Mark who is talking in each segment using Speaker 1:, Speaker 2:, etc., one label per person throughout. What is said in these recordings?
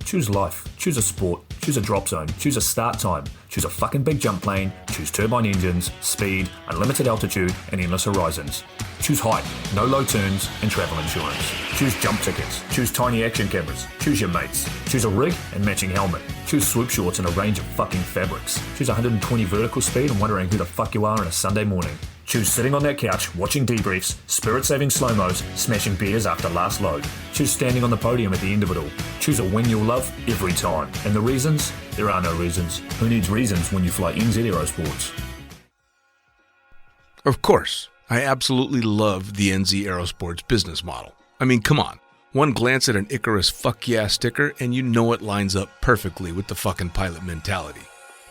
Speaker 1: Choose life, choose a sport, choose a drop zone, choose a start time, choose a fucking big jump plane, choose turbine engines, speed, unlimited altitude, and endless horizons. Choose height, no low turns, and travel insurance. Choose jump tickets, choose tiny action cameras, choose your mates. Choose a rig and matching helmet. Choose swoop shorts and a range of fucking fabrics. Choose 120 vertical speed and wondering who the fuck you are on a Sunday morning. Choose sitting on that couch, watching debriefs, spirit-saving slow-mos, smashing beers after last load. Choose standing on the podium at the end of it all. Choose a win you'll love every time. And the reasons? There are no reasons. Who needs reasons when you fly NZ Aerosports?
Speaker 2: Of course, I absolutely love the NZ Aerosports business model. I mean, come on. One glance at an Icarus fuck yeah sticker and you know it lines up perfectly with the fucking pilot mentality.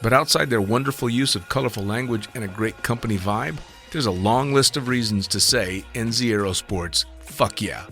Speaker 2: But outside their wonderful use of colorful language and a great company vibe, there's a long list of reasons to say NZ Aerosports, fuck yeah.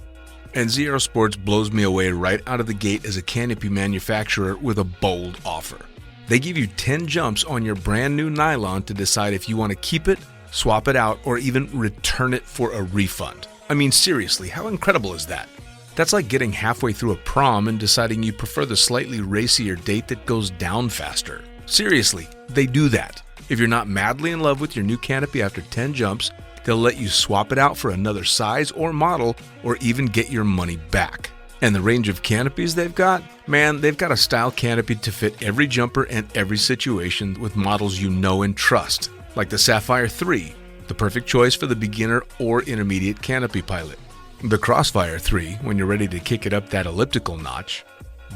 Speaker 2: NZ Aerosports blows me away right out of the gate as a canopy manufacturer with a bold offer. They give you 10 jumps on your brand new nylon to decide if you want to keep it, swap it out, or even return it for a refund. I mean, seriously, how incredible is that? That's like getting halfway through a prom and deciding you prefer the slightly racier date that goes down faster. Seriously, they do that. If you're not madly in love with your new canopy after 10 jumps, they'll let you swap it out for another size or model, or even get your money back. And the range of canopies they've got? Man, they've got a style canopy to fit every jumper and every situation with models you know and trust, like the Sapphire 3, the perfect choice for the beginner or intermediate canopy pilot. The Crossfire 3, when you're ready to kick it up that elliptical notch.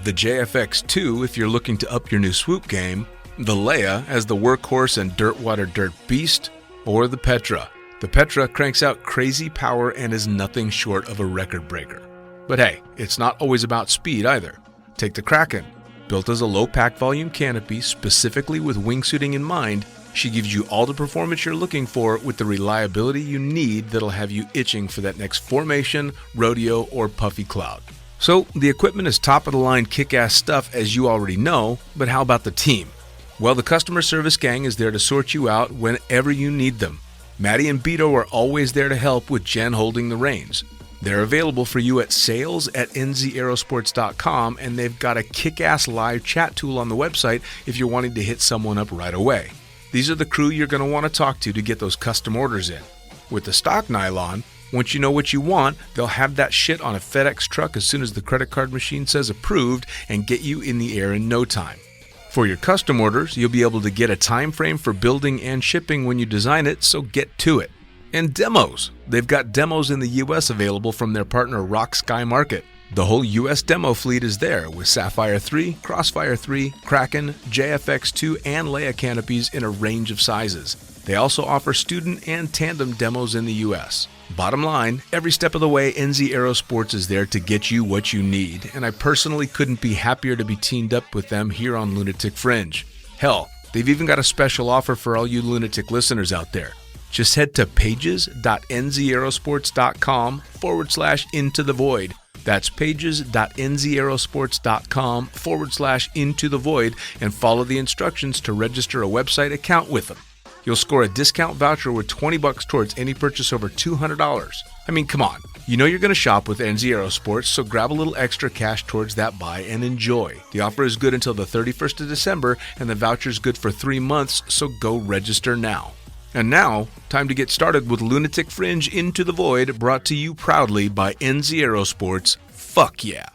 Speaker 2: The JFX 2, if you're looking to up your new swoop game. The Leia as the workhorse and dirtwater dirt beast, or the Petra. The Petra cranks out crazy power and is nothing short of a record breaker. But hey, it's not always about speed either. Take the Kraken. Built as a low pack volume canopy specifically with wingsuiting in mind, she gives you all the performance you're looking for with the reliability you need that'll have you itching for that next formation, rodeo, or puffy cloud. So the equipment is top of the line kick-ass stuff as you already know, but how about the team? Well, the customer service gang is there to sort you out whenever you need them. Maddie and Beto are always there to help with Jen holding the reins. They're available for you at sales@nzaerosports.com, and they've got a kick-ass live chat tool on the website if you're wanting to hit someone up right away. These are the crew you're going to want to talk to get those custom orders in. With the stock nylon, once you know what you want, they'll have that shit on a FedEx truck as soon as the credit card machine says approved and get you in the air in no time. For your custom orders, you'll be able to get a time frame for building and shipping when you design it, so get to it. And demos. They've got demos in the US available from their partner Rock Sky Market. The whole US demo fleet is there with Sapphire 3, Crossfire 3, Kraken, JFX2, and Leia canopies in a range of sizes. They also offer student and tandem demos in the US. Bottom line, every step of the way, NZ Aerosports is there to get you what you need, and I personally couldn't be happier to be teamed up with them here on Lunatic Fringe. Hell, they've even got a special offer for all you Lunatic listeners out there. Just head to pages.nzaerosports.com/into the void. That's pages.nzaerosports.com/into the void and follow the instructions to register a website account with them. You'll score a discount voucher with $20 towards any purchase over $200. I mean, come on. You know you're going to shop with NZ Aerosports, so grab a little extra cash towards that buy and enjoy. The offer is good until the 31st of December, and the voucher is good for 3 months, so go register now. And now, time to get started with Lunatic Fringe Into the Void, brought to you proudly by NZ Aerosports. Fuck yeah.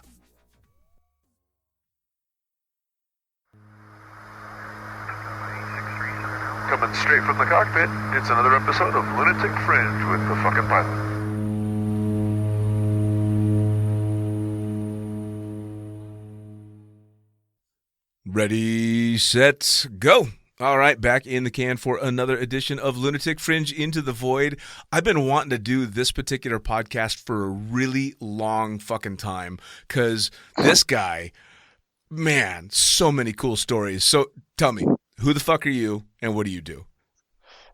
Speaker 3: Coming straight from the cockpit, it's another episode of Lunatic Fringe with the fucking pilot.
Speaker 2: Ready, set, go. All right, back in the can for another edition of Lunatic Fringe Into the Void. I've been wanting to do this particular podcast for a really long fucking time because this guy, man, so many cool stories. So tell me, who the fuck are you and what do you do?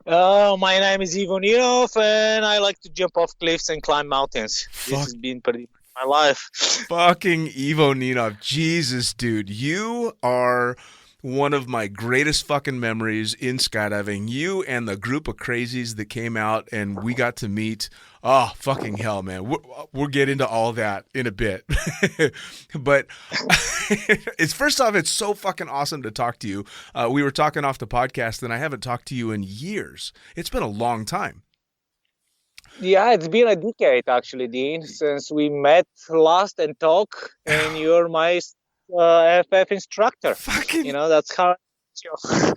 Speaker 4: My name is Ivo Ninov, and I like to jump off cliffs and climb mountains. This
Speaker 2: Fuck.
Speaker 4: has been pretty much my life.
Speaker 2: Fucking Ivo Ninov. Jesus, dude. You are one of my greatest fucking memories in skydiving. You and the group of crazies that came out and we got to meet. Oh, fucking hell, man. We'll get into all that in a bit. But it's first off, it's so fucking awesome to talk to you. We were talking off the podcast and I haven't talked to you in years. It's been a long time.
Speaker 4: Yeah, it's been a decade actually, Dean, since we met last and talk, and you're my FF instructor.
Speaker 2: Fucking
Speaker 4: That's how.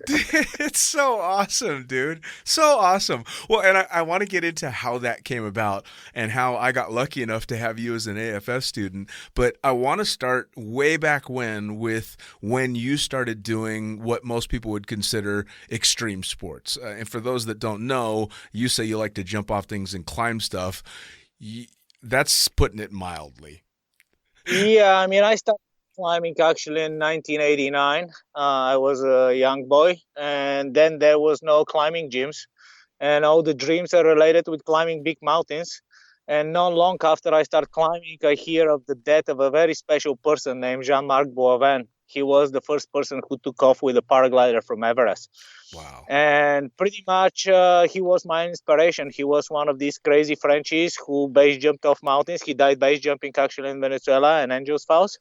Speaker 2: It's so awesome, dude. So awesome. Well, and I want to get into how that came about and how I got lucky enough to have you as an AFF student. But I want to start way back when you started doing what most people would consider extreme sports. And for those that don't know, you say you like to jump off things and climb stuff. That's putting it mildly.
Speaker 4: Yeah, I mean, I started climbing actually in 1989. I was a young boy, and then there was no climbing gyms, and all the dreams are related with climbing big mountains. And not long after I start climbing, I hear of the death of a very special person named Jean-Marc Boivin. He was the first person who took off with a paraglider from Everest.
Speaker 2: Wow.
Speaker 4: And pretty much he was my inspiration. He was one of these crazy Frenchies who base jumped off mountains. He died base jumping actually in Venezuela and Angels Falls.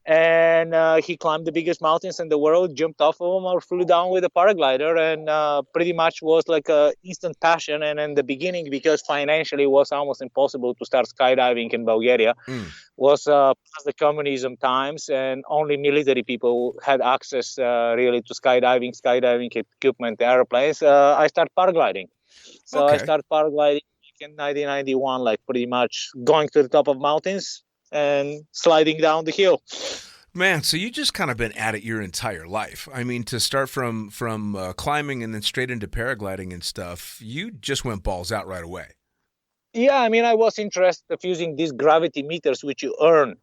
Speaker 4: And he climbed the biggest mountains in the world, jumped off of them or flew down with a paraglider, and pretty much was like a instant passion. And in the beginning, because financially it was almost impossible to start skydiving in Bulgaria, was plus the communism times, and only military people had access really to skydiving equipment, airplanes. I started paragliding. So I started paragliding in 1991, like pretty much going to the top of mountains and sliding down the hill.
Speaker 2: Man, so you just kind of been at it your entire life. I mean, to start from climbing and then straight into paragliding and stuff, you just went balls out right away.
Speaker 4: Yeah, I mean, I was interested of using these gravity meters, which you earn.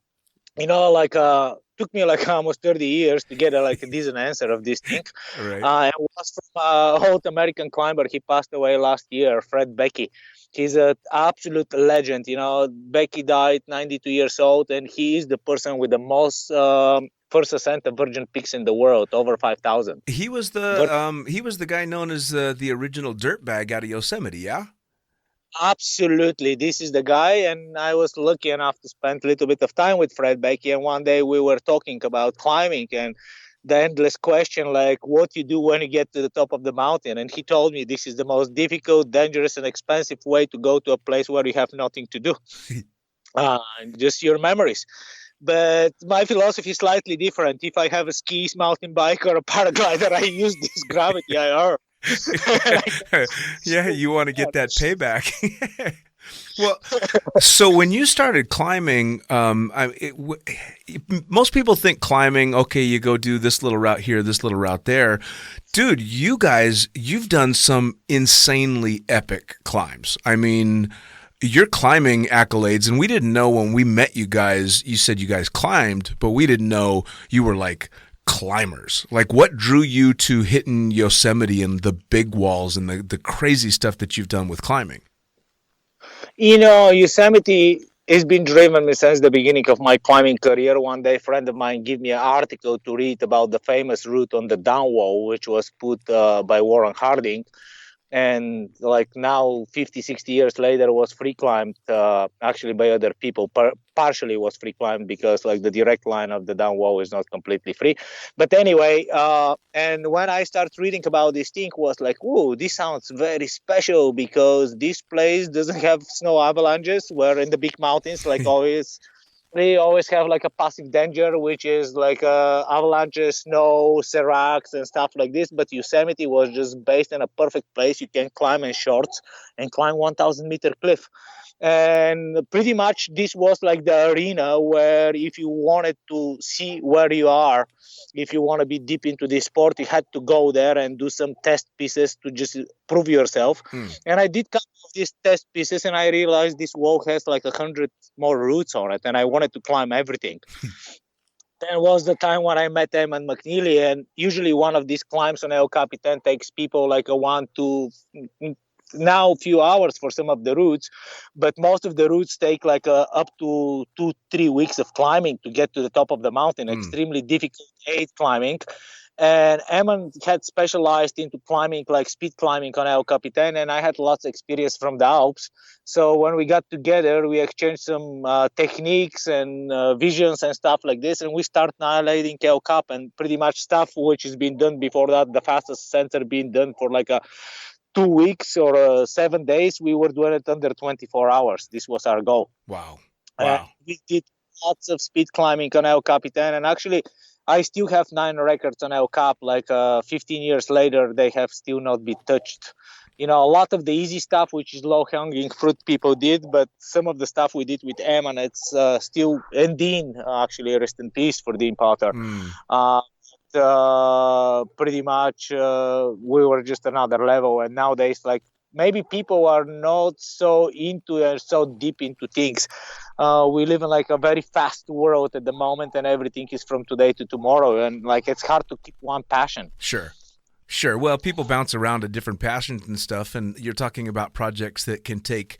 Speaker 4: Took me like almost 30 years to get a decent answer of this thing.
Speaker 2: Right.
Speaker 4: It was from an old American climber. He passed away last year, Fred Becky. He's an absolute legend. Becky died 92 years old, and he is the person with the most first ascent of Virgin Peaks in the world, over 5,000.
Speaker 2: He was the guy known as the original dirtbag out of Yosemite, yeah?
Speaker 4: Absolutely. This is the guy, and I was lucky enough to spend a little bit of time with Fred Becky, and one day we were talking about climbing and the endless question, like what you do when you get to the top of the mountain. And he told me this is the most difficult, dangerous, and expensive way to go to a place where you have nothing to do. Just your memories. But my philosophy is slightly different. If I have a skis, mountain bike, or a paraglider, I use this gravity I earn.
Speaker 2: Yeah, you want to get that payback. Well, so when you started climbing, most people think climbing, okay, you go do this little route here, this little route there. Dude, you guys, you've done some insanely epic climbs. I mean, your climbing accolades, and we didn't know when we met you guys, you said you guys climbed, but we didn't know you were like climbers. Like, what drew you to hitting Yosemite and the big walls and the crazy stuff that you've done with climbing?
Speaker 4: Yosemite has been driving me since the beginning of my climbing career. One day, a friend of mine gave me an article to read about the famous route on the downwall, which was put by Warren Harding. And now 50, 60 years later was free climbed actually by other people. Partially was free climbed because the direct line of the down wall is not completely free. But anyway, and when I started reading about this thing was like, whoa, this sounds very special because this place doesn't have snow avalanches, where in the big mountains, they always have a passive danger, which is avalanches, snow, seracs, and stuff like this. But Yosemite was just based in a perfect place. You can climb in shorts and climb 1,000-meter cliff. And pretty much this was the arena where if you wanted to see where you are, if you want to be deep into this sport, you had to go there and do some test pieces to just prove yourself. And I did couple of these test pieces, and I realized this wall has 100 more routes on it, and I wanted to climb everything. Then was the time when I met Ammon McNeeley, and usually one of these climbs on El Capitan takes people like a 1 to now few hours for some of the routes, but most of the routes take like up to 2-3 weeks of climbing to get to the top of the mountain. Extremely difficult climbing. And Ammon had specialized into climbing, like speed climbing on El Capitan, and I had lots of experience from the Alps. So when we got together, we exchanged some techniques and visions and stuff like this, and we start annihilating El Cap, and pretty much stuff which has been done before that, the fastest sensor being done for like a 2 weeks or 7 days, we were doing it under 24 hours. This was our goal.
Speaker 2: Wow.
Speaker 4: We did lots of speed climbing on El Capitan, and actually I still have 9 records on El Cap. Like 15 years later, they have still not been touched. A lot of the easy stuff, which is low-hanging fruit, people did, but some of the stuff we did with Ammon, it's still, and Dean, actually, rest in peace for Dean Potter. Pretty much we were just another level, and nowadays, like, maybe people are not so into and so deep into things. We live in like a very fast world at the moment, and everything is from today to tomorrow, and like it's hard to keep one passion.
Speaker 2: Sure. Well, people bounce around to different passions and stuff, and you're talking about projects that can take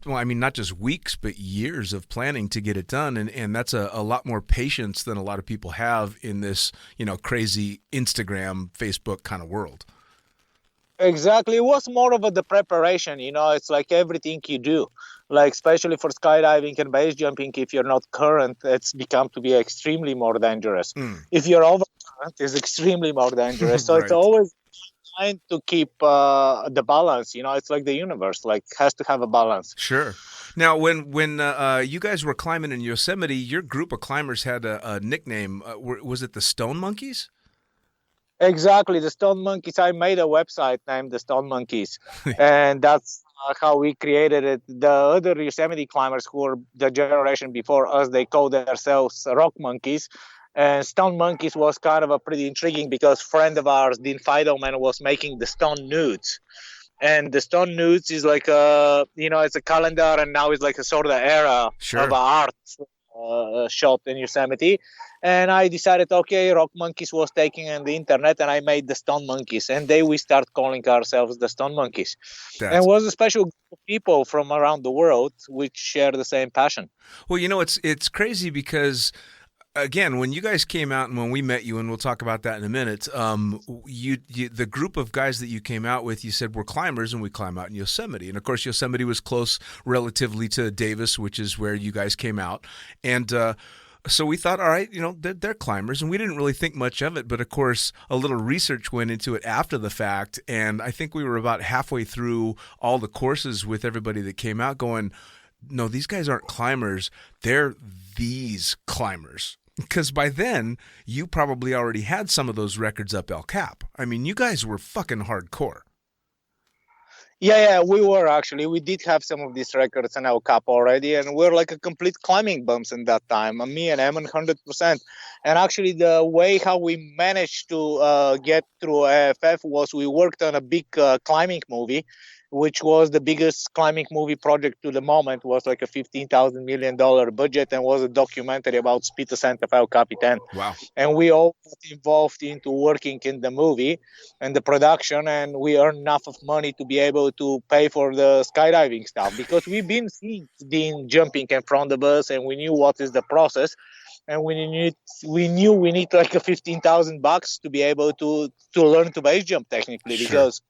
Speaker 2: not just weeks, but years of planning to get it done. And that's a lot more patience than a lot of people have in this, crazy Instagram, Facebook kind of world.
Speaker 4: Exactly. It was more of the preparation, it's like everything you do, like especially for skydiving and base jumping, if you're not current, it's become to be extremely more dangerous. If you're over current, it's extremely more dangerous. So Right. It's always trying to keep the balance, it's like the universe, like has to have a balance.
Speaker 2: Sure. Now, when you guys were climbing in Yosemite, your group of climbers had a nickname. Was it the Stone Monkeys?
Speaker 4: Exactly, the Stone Monkeys. I made a website named the Stone Monkeys, and that's how we created it. The other Yosemite climbers who were the generation before us, they called themselves Rock Monkeys. And Stone Monkeys was kind of a pretty intriguing because a friend of ours, Dean Feidelman, was making the Stone Nudes. And the Stone Nudes is like it's a calendar, and now it's like a sort of era of art shot in Yosemite. And I decided, okay, Rock Monkeys was taking on the internet, and I made the Stone Monkeys. And then we start calling ourselves the Stone Monkeys. And it was a special group of people from around the world which share the same passion.
Speaker 2: Well, it's crazy because, again, when you guys came out and when we met you, and we'll talk about that in a minute, the group of guys that you came out with, you said we're climbers and we climb out in Yosemite. And, of course, Yosemite was close relatively to Davis, which is where you guys came out. And so we thought, all right, they're climbers, and we didn't really think much of it. But, of course, a little research went into it after the fact, and I think we were about halfway through all the courses with everybody that came out going, no, these guys aren't climbers. They're these climbers. Because by then, you probably already had some of those records up El Cap. I mean, you guys were fucking hardcore.
Speaker 4: Yeah, we were actually. We did have some of these records on El Cap already, and we're like a complete climbing bums in that time. Me and Ammon, 100%. And actually, the way how we managed to get through AFF was we worked on a big climbing movie, which was the biggest climbing movie project to the moment. Was like a $15,000 million budget, and was a documentary about speed ascent of El Capitan.
Speaker 2: Wow.
Speaker 4: And we all got involved into working in the movie and the production, and we earned enough of money to be able to pay for the skydiving stuff, because we've been seeing Dean jumping in front of us, and we knew what is the process. And we knew we need like a $15,000 to be able to learn to base jump technically, because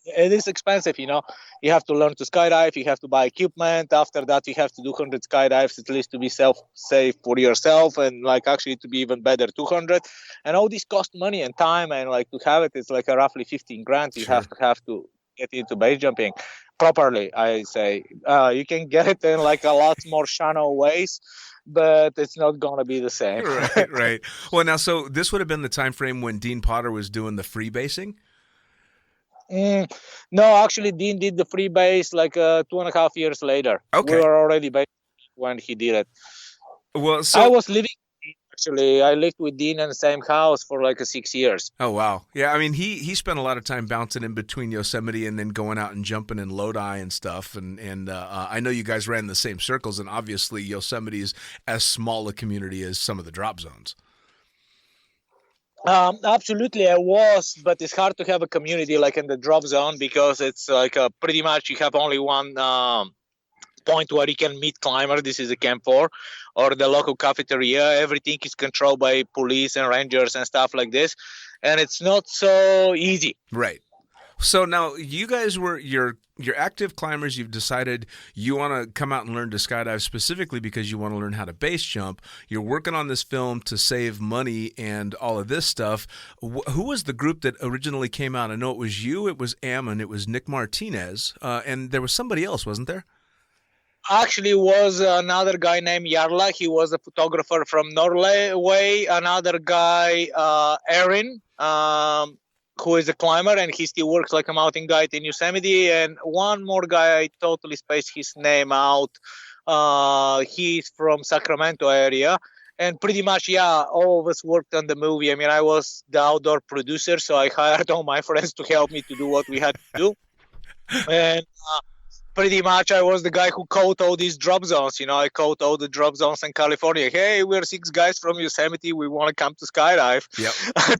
Speaker 4: it is expensive, you have to learn to skydive, you have to buy equipment. After that, you have to do 100 skydives at least to be safe for yourself, and like actually to be even better, 200. And all these cost money and time, and like to have it's like a roughly 15 grand. You have to get into base jumping properly, I say. You can get it in like a lot more shallow ways, but it's not going to be the same.
Speaker 2: Right. Well, now, so this would have been the time frame when Dean Potter was doing the freebasing?
Speaker 4: No, actually, Dean did the freebase like 2.5 years later.
Speaker 2: Okay.
Speaker 4: We were already based when he did it.
Speaker 2: Well, so
Speaker 4: I was living Actually, I lived with Dean in the same house for like 6 years.
Speaker 2: Oh, wow. Yeah, I mean, he spent a lot of time bouncing in between Yosemite and then going out and jumping in Lodi and stuff. And I know you guys ran the same circles, and obviously Yosemite is as small a community as some of the drop zones.
Speaker 4: Absolutely, I was, but it's hard to have a community like in the drop zone because it's like pretty much you have only one point where you can meet climbers. This is the Camp 4 or the local cafeteria. Everything is controlled by police and rangers and stuff like this, and it's not so easy.
Speaker 2: Right. So now you guys were you're active climbers. You've decided you want to come out and learn to skydive specifically because you want to learn how to base jump. You're working on this film to save money and all of this stuff. Who was the group that originally came out? I know it was you, it was Ammon, it was Nick Martinez, and there was somebody else, wasn't there?
Speaker 4: Actually, was another guy named Jarla. He was a photographer from Norway. Another guy, Aaron, who is a climber, and he still works like a mountain guide in Yosemite. And one more guy, I totally spaced his name out. He's from Sacramento area. And pretty much, yeah, all of us worked on the movie. I mean, I was the outdoor producer, so I hired all my friends to help me to do what we had to do. And pretty much I was the guy who caught all these drop zones. I caught all the drop zones in California. Hey, we're 6 guys from Yosemite. We want to come to skydive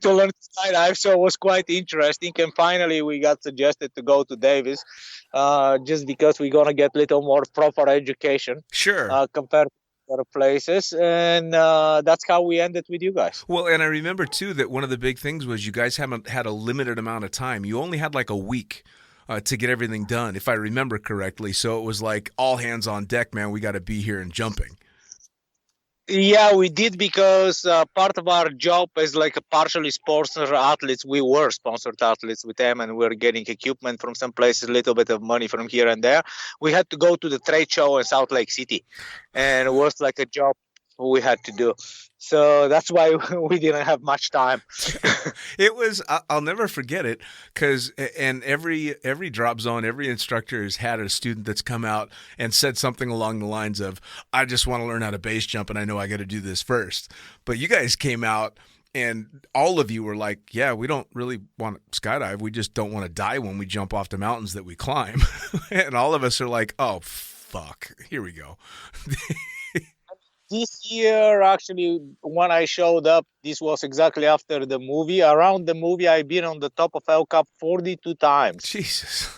Speaker 4: to learn to skydive. So it was quite interesting. And finally, we got suggested to go to Davis just because we're going to get a little more proper education.
Speaker 2: Sure.
Speaker 4: Compared to other places. And that's how we ended with you guys.
Speaker 2: Well, and I remember, too, that one of the big things was you guys haven't had a limited amount of time. You only had like a week to get everything done, if I remember correctly. So it was like all hands on deck, man. We got to be here and jumping.
Speaker 4: Yeah, we did because part of our job is like a partially sponsored athletes. We were sponsored athletes with them, and we're getting equipment from some places, a little bit of money from here and there. We had to go to the trade show in Salt Lake City, and it was like a job we had to do. So that's why we didn't have much time.
Speaker 2: It was, I'll never forget it, because, and every drop zone, every instructor has had a student that's come out and said something along the lines of, I just want to learn how to base jump and I know I got to do this first. But you guys came out and all of you were like, yeah, we don't really want to skydive. We just don't want to die when we jump off the mountains that we climb. And all of us are like, oh, fuck, here we go.
Speaker 4: This year, actually, when I showed up, this was exactly after the movie. Around the movie, I've been on the top of El Cap 42 times.
Speaker 2: Jesus.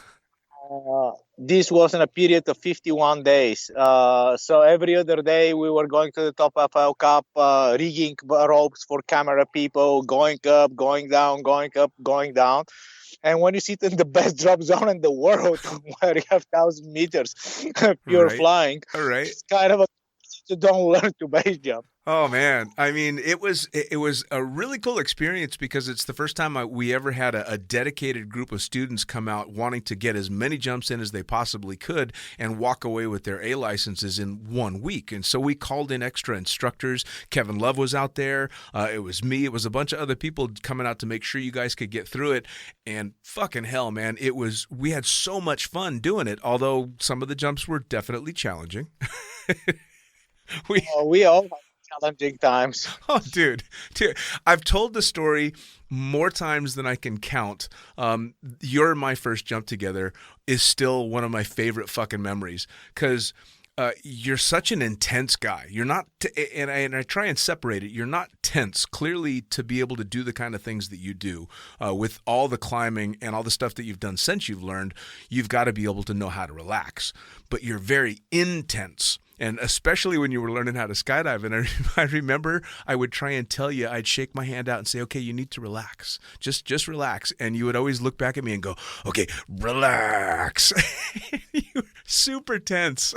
Speaker 4: This was in a period of 51 days. So every other day, we were going to the top of El Cap, rigging ropes for camera people, going up, going down, going up, going down. And when you sit in the best drop zone in the world, where you have 1,000 meters pure flying, it's kind of you don't learn to base jump.
Speaker 2: Oh man, I mean, it was a really cool experience because it's the first time we ever had a dedicated group of students come out wanting to get as many jumps in as they possibly could and walk away with their A licenses in 1 week. And so we called in extra instructors. Kevin Love was out there. It was me. It was a bunch of other people coming out to make sure you guys could get through it. And fucking hell, man, we had so much fun doing it. Although some of the jumps were definitely challenging.
Speaker 4: We all have challenging times.
Speaker 2: Oh, dude, I've told the story more times than I can count. Your and my first jump together is still one of my favorite fucking memories because you're such an intense guy. You're not, and I try and separate it. You're not tense, clearly, to be able to do the kind of things that you do with all the climbing and all the stuff that you've done since you've learned. You've got to be able to know how to relax, but you're very intense. And especially when you were learning how to skydive. And I remember I would try and tell you, I'd shake my hand out and say, okay, you need to relax. Just relax. And you would always look back at me and go, okay, relax. You were super tense.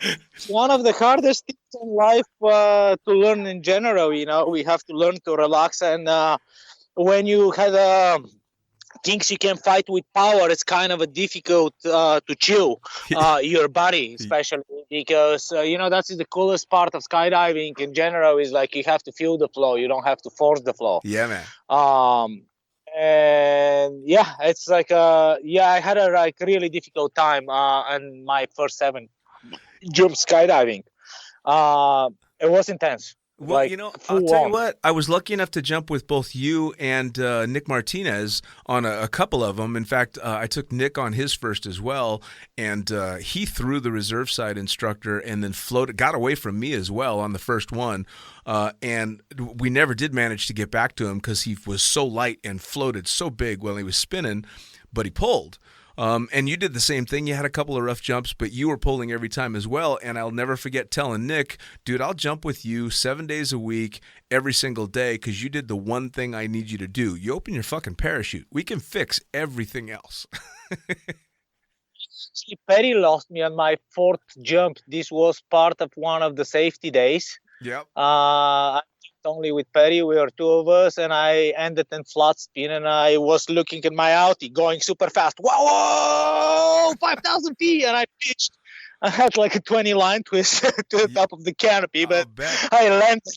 Speaker 4: It's one of the hardest things in life to learn in general. We have to learn to relax. And when you have things you can fight with power, it's kind of a difficult to chill your body, especially because that's the coolest part of skydiving in general is like you have to feel the flow, you don't have to force the flow.
Speaker 2: Yeah, man.
Speaker 4: And yeah, it's like I had a really difficult time on my first 7 jump skydiving. It was intense.
Speaker 2: Well,
Speaker 4: like
Speaker 2: I'll
Speaker 4: full
Speaker 2: tell you
Speaker 4: on.
Speaker 2: what. I was lucky enough to jump with both you and Nick Martinez on a couple of them. In fact, I took Nick on his first as well, and he threw the reserve side instructor and then got away from me as well on the first one. And we never did manage to get back to him because he was so light and floated so big while he was spinning, but he pulled. And you did the same thing. You had a couple of rough jumps, but you were pulling every time as well. And I'll never forget telling Nick, dude, I'll jump with you 7 days a week, every single day, because you did the one thing I need you to do. You open your fucking parachute. We can fix everything else.
Speaker 4: See, Perry lost me on my fourth jump. This was part of one of the safety days.
Speaker 2: Yep.
Speaker 4: I jumped only with Perry. We were two of us, and I ended in flat spin. And I was looking at my Audi going super fast. Whoa, 5,000 feet, and I pitched. I had like a 20 line twist to the top of the canopy, but I landed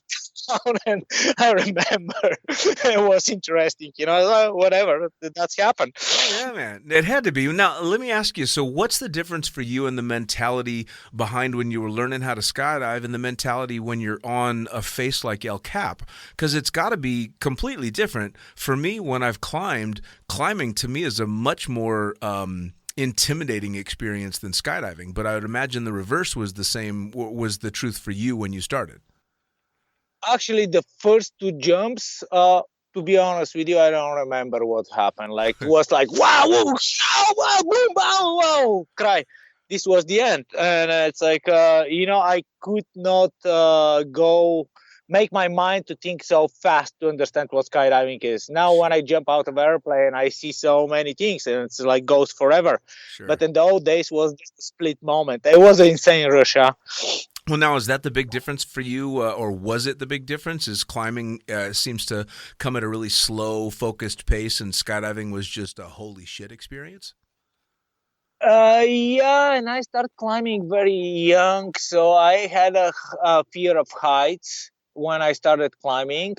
Speaker 4: down, and I remember it was interesting. Whatever, that's happened.
Speaker 2: Oh, yeah, man. It had to be. Now, let me ask you, so what's the difference for you in the mentality behind when you were learning how to skydive and the mentality when you're on a face like El Cap? Because it's got to be completely different. For me, when I've climbing to me is a much more intimidating experience than skydiving, but I would imagine the reverse was the truth for you when you started.
Speaker 4: Actually, the first two jumps, to be honest with you, I don't remember what happened. Like, it was like, wow, whoa, wow, boom, wow, wow, cry. This was the end. And it's like, I could not make my mind to think so fast to understand what skydiving is. Now, when I jump out of airplane, I see so many things, and it's like goes forever. Sure. But in the old days, was just a split moment. It was an insane rush.
Speaker 2: Well, now, is that the big difference for you, or was it the big difference? Is climbing seems to come at a really slow, focused pace, and skydiving was just a holy shit experience?
Speaker 4: Yeah, and I started climbing very young, so I had a fear of heights when I started climbing.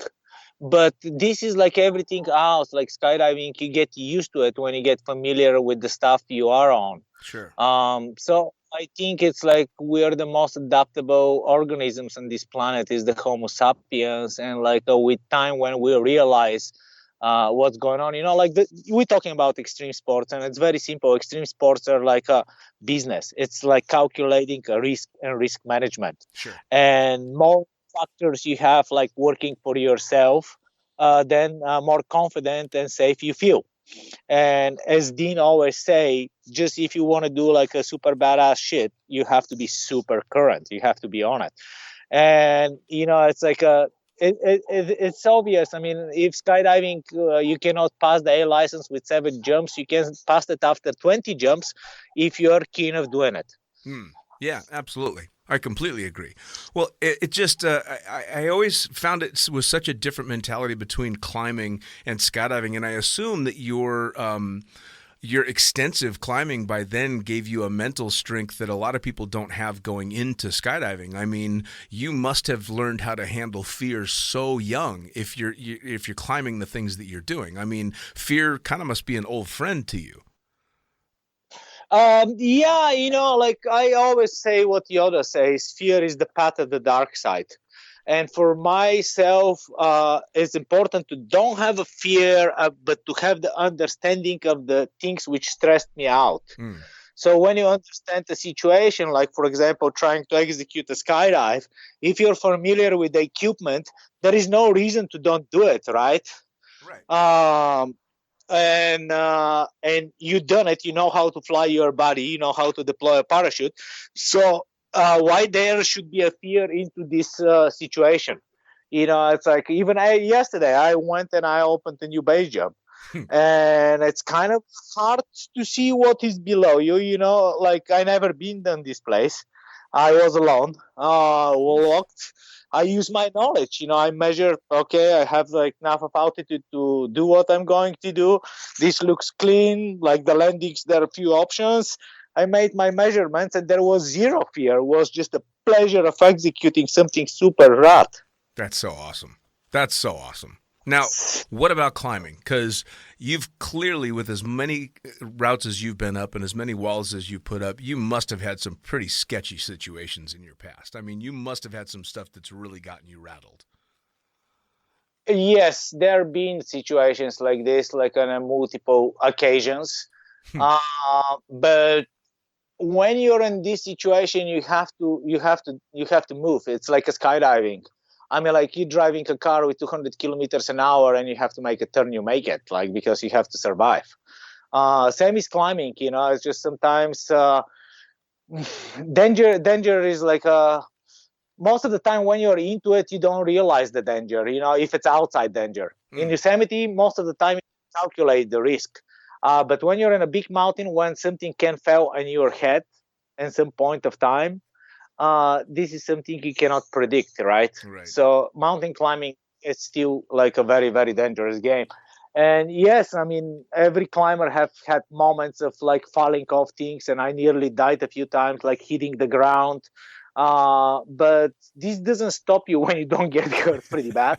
Speaker 4: But this is like everything else, like skydiving, you get used to it when you get familiar with the stuff you are on.
Speaker 2: Sure.
Speaker 4: So I think it's like we're the most adaptable organisms on this planet is the Homo sapiens. And like with time when we realize what's going on, we're talking about extreme sports, and it's very simple. Extreme sports are like a business. It's like calculating a risk and risk management.
Speaker 2: Sure.
Speaker 4: And more factors you have like working for yourself, then more confident and safe you feel. And as Dean always say, just if you want to do like a super badass shit, you have to be super current. You have to be on it. And it's like it's obvious. I mean, if skydiving you cannot pass the A license with 7 jumps, you can pass it after 20 jumps if you're keen of doing it.
Speaker 2: Yeah, absolutely. I completely agree. Well, it just, I always found it was such a different mentality between climbing and skydiving. And I assume that your extensive climbing by then gave you a mental strength that a lot of people don't have going into skydiving. I mean, you must have learned how to handle fear so young if you're climbing the things that you're doing. I mean, fear kind of must be an old friend to you.
Speaker 4: Yeah, like I always say what Yoda says, fear is the path of the dark side. And for myself, it's important to don't have a fear, but to have the understanding of the things which stressed me out. So when you understand the situation, like, for example, trying to execute a skydive, if you're familiar with the equipment, there is no reason to don't do it, right?
Speaker 2: Right.
Speaker 4: And you done it, you know how to fly your body, you know how to deploy a parachute. So why there should be a fear into this situation? It's like even yesterday I went and I opened a new base jump. And it's kind of hard to see what is below you, like I never been done this place. I was alone, locked. I use my knowledge, I measure, okay, I have like enough of altitude to do what I'm going to do. This looks clean, like the landings, there are a few options. I made my measurements and there was zero fear. It was just a pleasure of executing something super rad.
Speaker 2: That's so awesome. That's so awesome. Now, what about climbing? Because you've clearly, with as many routes as you've been up and as many walls as you put up, you must have had some pretty sketchy situations in your past. I mean, you must have had some stuff that's really gotten you rattled.
Speaker 4: Yes, there have been situations like this, like on multiple occasions. But when you're in this situation, you have to move. It's like a skydiving. I mean, like you're driving a car with 200 kilometers an hour, and you have to make a turn. You make it, like, because you have to survive. Same is climbing. It's just sometimes danger is like most of the time when you're into it, you don't realize the danger. If it's outside danger in Yosemite, most of the time you calculate the risk. But when you're in a big mountain, when something can fall on your head at some point of time, this is something you cannot predict, right? So mountain climbing is still like a very, very dangerous game. And yes, I mean, every climber have had moments of like falling off things, and I nearly died a few times, like hitting the ground. But this doesn't stop you when you don't get hurt pretty bad.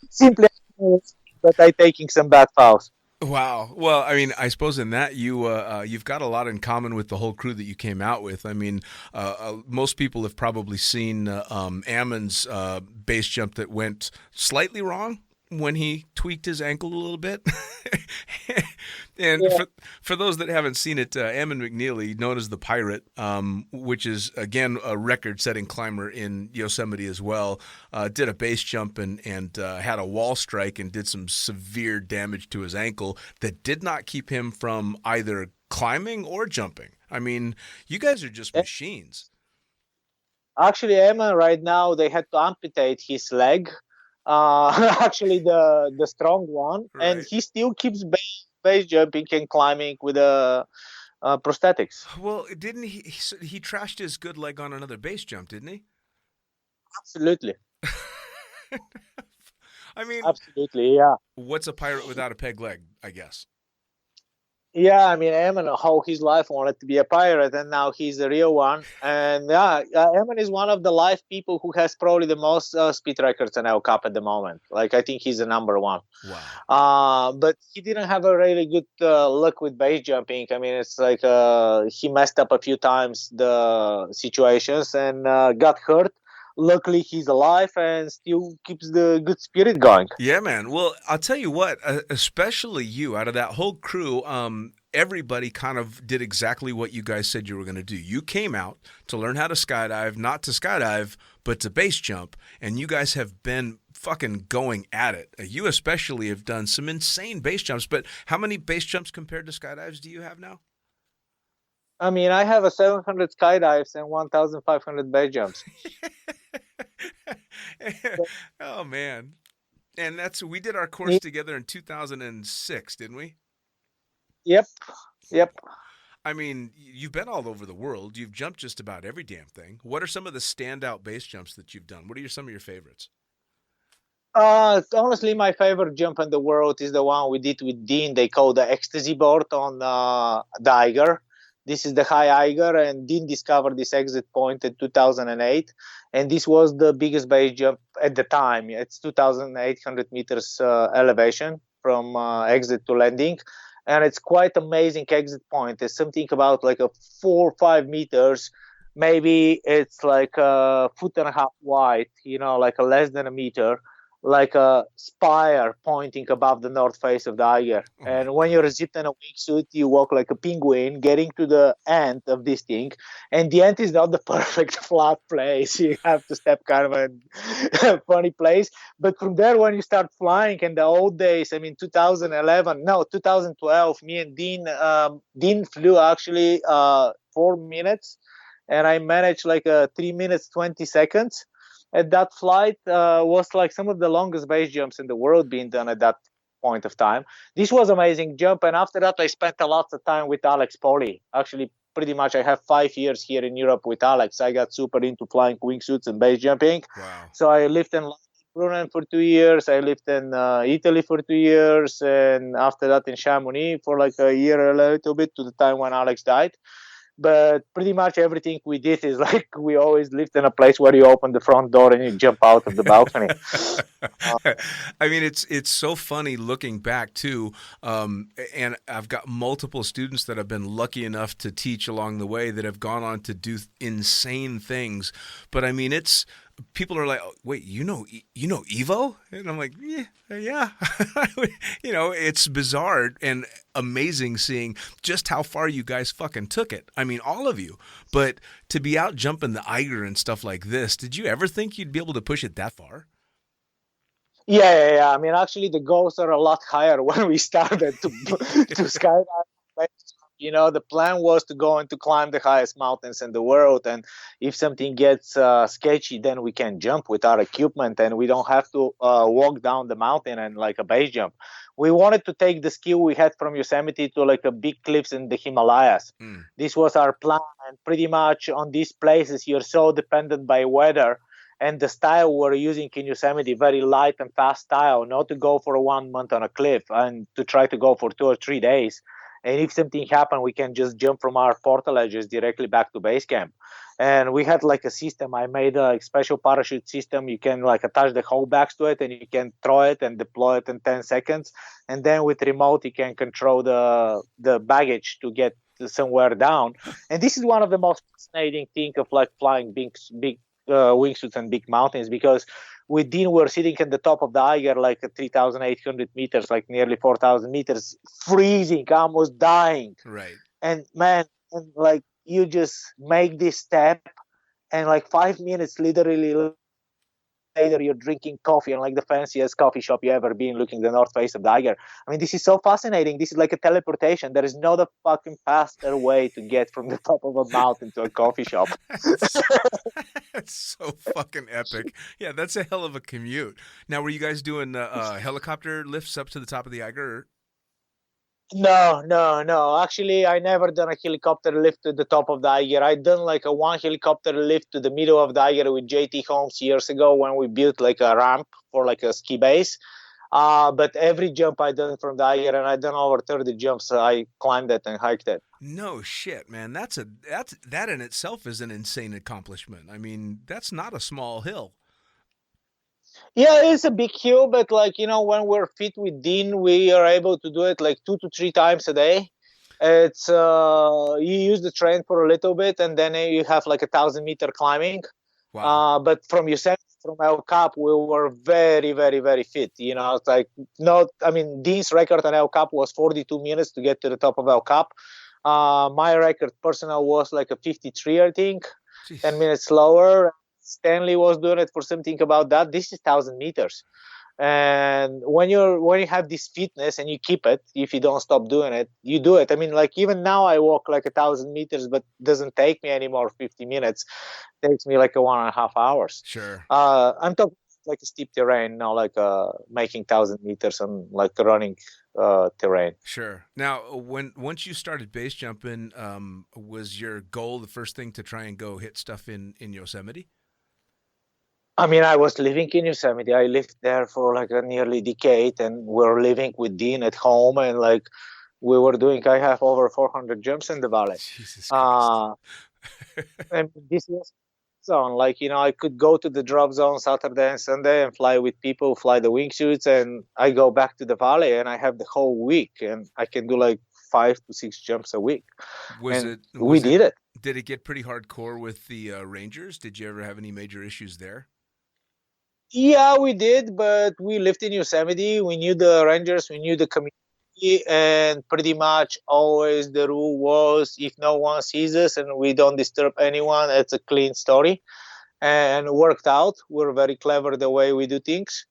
Speaker 4: Simply that I taking some bad fouls.
Speaker 2: Wow. Well, I mean, I suppose in that you've got a lot in common with the whole crew that you came out with. I mean, most people have probably seen Ammon's base jump that went slightly wrong when he tweaked his ankle a little bit. And for those that haven't seen it, Ammon McNeeley, known as the Pirate, which is, again, a record-setting climber in Yosemite as well, did a base jump and had a wall strike and did some severe damage to his ankle that did not keep him from either climbing or jumping. I mean, you guys are just machines.
Speaker 4: Actually, Ammon, right now, they had to amputate his leg. Actually, the strong one, and he still keeps base jumping and climbing with prosthetics.
Speaker 2: Well, didn't he trashed his good leg on another base jump, didn't he?
Speaker 4: Absolutely.
Speaker 2: I mean,
Speaker 4: absolutely, yeah.
Speaker 2: What's a pirate without a peg leg, I guess?
Speaker 4: Yeah, I mean, Ammon all his life wanted to be a pirate, and now he's a real one. And yeah, Ammon is one of the live people who has probably the most speed records in El Cap at the moment. Like, I think he's the number one.
Speaker 2: Wow.
Speaker 4: But he didn't have a really good luck with base jumping. I mean, it's like he messed up a few times the situations and got hurt. Luckily, he's alive and still keeps the good spirit going.
Speaker 2: Yeah, man. Well, I'll tell you what, especially you, out of that whole crew, everybody kind of did exactly what you guys said you were going to do. You came out to learn how to skydive, not to skydive, but to base jump, and you guys have been fucking going at it. You especially have done some insane base jumps, but how many base jumps compared to skydives do you have now?
Speaker 4: I mean, I have a 700 skydives and 1,500 base jumps.
Speaker 2: Oh, man. And we did our course together in 2006, didn't we?
Speaker 4: Yep.
Speaker 2: I mean, you've been all over the world. You've jumped just about every damn thing. What are some of the standout base jumps that you've done? What are some of your favorites?
Speaker 4: Honestly, my favorite jump in the world is the one we did with Dean. They call the ecstasy board on the Eiger. This is the high Eiger, and Dean discovered this exit point in 2008. And this was the biggest base jump at the time. It's 2,800 meters elevation from exit to landing. And it's quite amazing exit point. There's something about like a 4 or 5 meters. Maybe it's like a foot and a half wide, like a less than a meter, like a spire pointing above the north face of the Eiger. And when you're zipped in a wingsuit, you walk like a penguin getting to the end of this thing. And the end is not the perfect flat place. You have to step kind of a funny place. But from there, when you start flying in the old days, I mean, 2012, me and Dean flew actually 4 minutes. And I managed like 3 minutes, 20 seconds. At that flight was like some of the longest base jumps in the world being done at that point of time. This was amazing jump. And after that, I spent a lot of time with Alex Poli. Actually, pretty much I have 5 years here in Europe with Alex. I got super into flying wingsuits and base jumping.
Speaker 2: Wow.
Speaker 4: So I lived in Brunei for 2 years. I lived in Italy for 2 years. And after that in Chamonix for like a year, a little bit, to the time when Alex died. But pretty much everything we did is like we always lived in a place where you open the front door and you jump out of the balcony.
Speaker 2: I mean, it's so funny looking back too, and I've got multiple students that have been lucky enough to teach along the way that have gone on to do insane things. But I mean, it's people are like, oh, wait, you know Ivo? And I'm like, yeah. It's bizarre and amazing seeing just how far you guys fucking took it. I mean, all of you. But to be out jumping the Eiger and stuff like this, did you ever think you'd be able to push it that far?
Speaker 4: Yeah. I mean, actually, the goals are a lot higher when we started to skydive. The plan was to go and to climb the highest mountains in the world. And if something gets sketchy, then we can jump with our equipment and we don't have to walk down the mountain and like a base jump. We wanted to take the skill we had from Yosemite to like a big cliffs in the Himalayas. This was our plan. And pretty much on these places, you're so dependent by weather. And the style we're using in Yosemite, very light and fast style, not to go for 1 month on a cliff and to try to go for 2 or 3 days. And if something happened, we can just jump from our portal edges directly back to base camp. And we had like a system. I made a special parachute system. You can like attach the whole backs to it and you can throw it and deploy it in 10 seconds. And then with remote, you can control the baggage to get somewhere down. And this is one of the most fascinating things of like flying big wingsuits and big mountains, because with Dean we're sitting at the top of the Eiger like at 3,800 meters, like nearly 4,000 meters, freezing, almost dying.
Speaker 2: Right.
Speaker 4: And man, and like you just make this step and like 5 minutes literally later you're drinking coffee and like the fanciest coffee shop you ever been, looking the north face of the Eiger. I mean, this is so fascinating. This is like a teleportation. There is no the fucking faster way to get from the top of a mountain to a coffee shop.
Speaker 2: That's so fucking epic. Yeah, that's a hell of a commute. Now, were you guys doing helicopter lifts up to the top of the Eiger?
Speaker 4: No. Actually, I never done a helicopter lift to the top of the Eiger. I done like a one helicopter lift to the middle of the Eiger with JT Holmes years ago when we built like a ramp for like a ski base. But every jump I done from the Eiger, and I done over 30 jumps, I climbed it and hiked it.
Speaker 2: No shit, man. That in itself is an insane accomplishment. I mean, that's not a small hill.
Speaker 4: Yeah, it's a big hill, but like, when we're fit with Dean, we are able to do it like 2 to 3 times a day. It's you use the train for a little bit, and then you have like 1,000-meter climbing.
Speaker 2: Wow.
Speaker 4: But from Yosemite, from El Cap, we were very, very, very fit. It's like Dean's record on El Cap was 42 minutes to get to the top of El Cap. My record personal was like a 53, I think. Jeez. 10 minutes slower. Stanley was doing it for something about that. This is 1,000 meters. And when you have this fitness and you keep it, if you don't stop doing it, you do it. I mean, like even now I walk like 1,000 meters, but it doesn't take me anymore 50 minutes. It takes me like 1.5 hours.
Speaker 2: Sure.
Speaker 4: I'm talking like a steep terrain, not like making 1,000 meters on like running terrain.
Speaker 2: Sure. Now, once you started base jumping, was your goal the first thing to try and go hit stuff in Yosemite?
Speaker 4: I mean, I was living in Yosemite. I lived there for like a nearly decade, and we're living with Dean at home, and like I have over 400 jumps in the valley.
Speaker 2: Jesus Christ.
Speaker 4: And this was zone. Like, I could go to the drop zone Saturday and Sunday and fly with people, fly the wingsuits, and I go back to the valley and I have the whole week and I can do like 5 to 6 jumps a week. We did it.
Speaker 2: Did it get pretty hardcore with the Rangers? Did you ever have any major issues there?
Speaker 4: Yeah, we did, but we lived in Yosemite. We knew the Rangers, we knew the community, and pretty much always the rule was if no one sees us and we don't disturb anyone, it's a clean story. And it worked out. We're very clever the way we do things.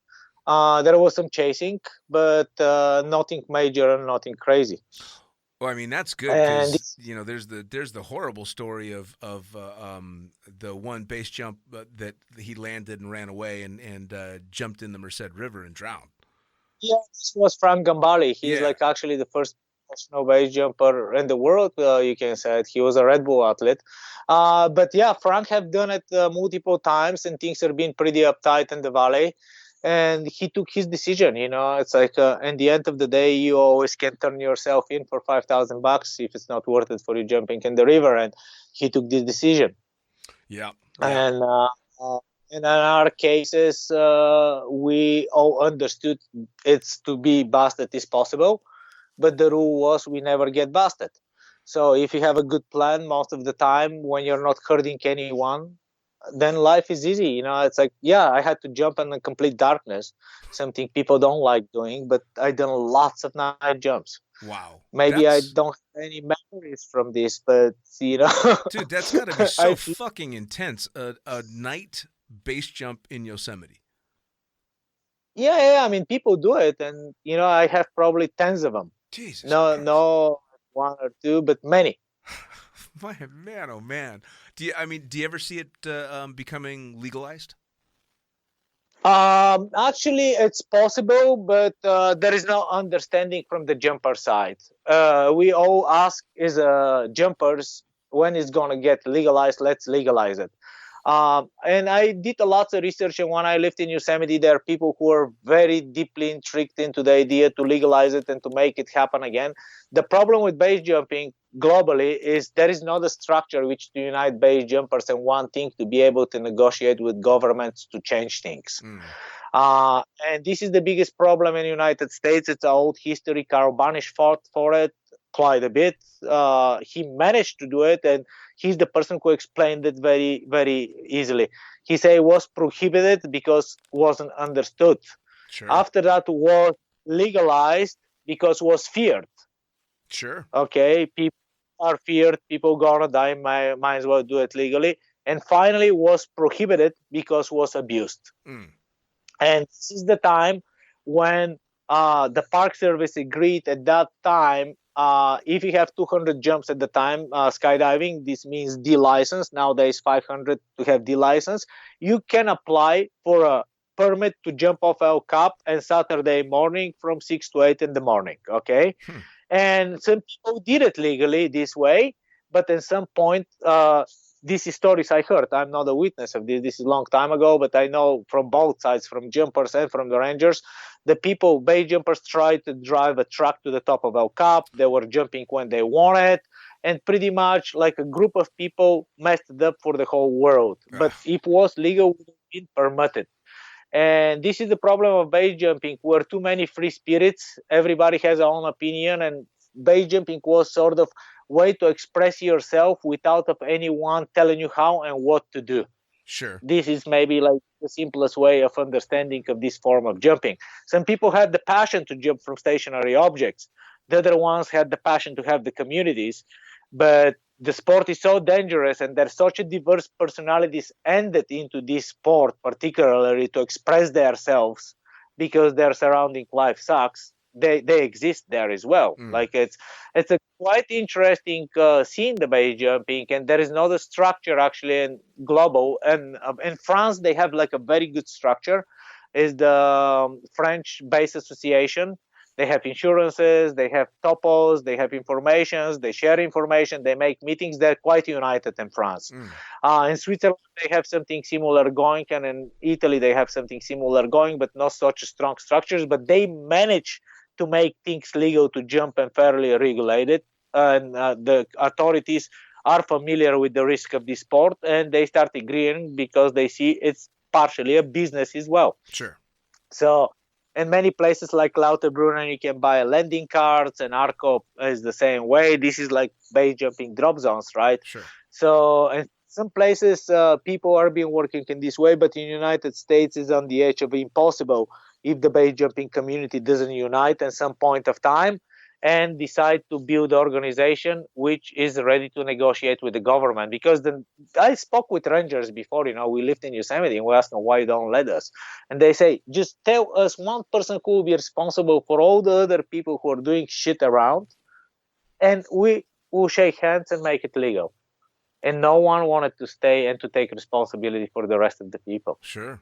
Speaker 4: There was some chasing, but nothing major and nothing crazy.
Speaker 2: Well, I mean, that's good because, there's the horrible story of the one base jump that he landed and ran away and jumped in the Merced River and drowned.
Speaker 4: Yeah, this was Frank Gambale. He's like actually the first professional base jumper in the world, you can say. He was a Red Bull athlete. But yeah, Frank have done it multiple times and things have been pretty uptight in the valley. and he took his decision. It's like in the end of the day, you always can turn yourself in for $5,000 if it's not worth it for you jumping in the river. And he took this decision.
Speaker 2: Yeah.
Speaker 4: And in our cases, we all understood it's to be busted is possible, but the rule was we never get busted. So if you have a good plan, most of the time when you're not hurting anyone, then life is easy. It's like, yeah, I had to jump in the complete darkness, something people don't like doing, but I done lots of night jumps.
Speaker 2: Wow.
Speaker 4: Maybe I don't have any memories from this, but
Speaker 2: Dude, that's got to be so fucking intense. A night base jump in Yosemite.
Speaker 4: Yeah. I mean, people do it, and I have probably tens of them.
Speaker 2: Jesus.
Speaker 4: No, one or two, but many.
Speaker 2: Man, oh man. Do you ever see it becoming legalized?
Speaker 4: Actually, it's possible, but there is no understanding from the jumper side. We all ask is jumpers when it's gonna get legalized. Let's legalize it. And I did a lot of research, and when I lived in Yosemite, there are people who are very deeply intrigued into the idea to legalize it and to make it happen again. The problem with base jumping globally is there is not a structure which to unite base jumpers and wanting to be able to negotiate with governments to change things. And this is the biggest problem in the United States. It's an old history. Carl Banish fought for it quite a bit. He managed to do it, and he's the person who explained it very, very easily. He said it was prohibited because it wasn't understood.
Speaker 2: Sure.
Speaker 4: After that, it was legalized because it was feared.
Speaker 2: Sure.
Speaker 4: Okay, people are feared, people gonna die, might as well do it legally. And finally, it was prohibited because it was abused. And this is the time when the Park Service agreed at that time, if you have 200 jumps at the time, skydiving, this means D license. Nowadays, 500 to have D license. You can apply for a permit to jump off El Cap on Saturday morning from 6 to 8 in the morning. Okay. And some people did it legally this way, but at some point, these stories I heard. I'm not a witness of this. This is a long time ago, but I know from both sides, from jumpers and from the rangers, the base jumpers tried to drive a truck to the top of El Cap. They were jumping when they wanted, and pretty much like a group of people messed it up for the whole world. But if it was legal, it would have been permitted. And this is the problem of base jumping. Where too many free spirits. Everybody has their own opinion, and base jumping was sort of way to express yourself without of anyone telling you how and what to do.
Speaker 2: Sure.
Speaker 4: This is maybe like the simplest way of understanding of this form of jumping. Some people had the passion to jump from stationary objects. The other ones had the passion to have the communities. But the sport is so dangerous, and there's such a diverse personalities ended into this sport, particularly to express themselves because their surrounding life sucks. They exist there as well. Like it's a quite interesting scene, the base jumping, and there is not a structure actually in global. And in France, they have like a very good structure. Is the French Base Association. They have insurances, they have topos, they have informations, they share information, they make meetings. They're quite united in France. In Switzerland, they have something similar going, and in Italy, they have something similar going, but not such strong structures. But they manage to make things legal to jump and fairly regulated. And the authorities are familiar with the risk of this sport, and they start agreeing because they see it's partially a business as well.
Speaker 2: Sure.
Speaker 4: So in many places like Lauterbrunnen, you can buy landing cards, and Arco is the same way. This is like base jumping drop zones, right?
Speaker 2: Sure.
Speaker 4: So in some places, people are being working in this way, but in the United States is on the edge of impossible if the base jumping community doesn't unite at some point of time and decide to build an organization which is ready to negotiate with the government. Because I spoke with rangers before, we lived in Yosemite, and we asked them why you don't let us. And they say, just tell us one person who will be responsible for all the other people who are doing shit around, and we will shake hands and make it legal. And no one wanted to stay and to take responsibility for the rest of the people.
Speaker 2: Sure.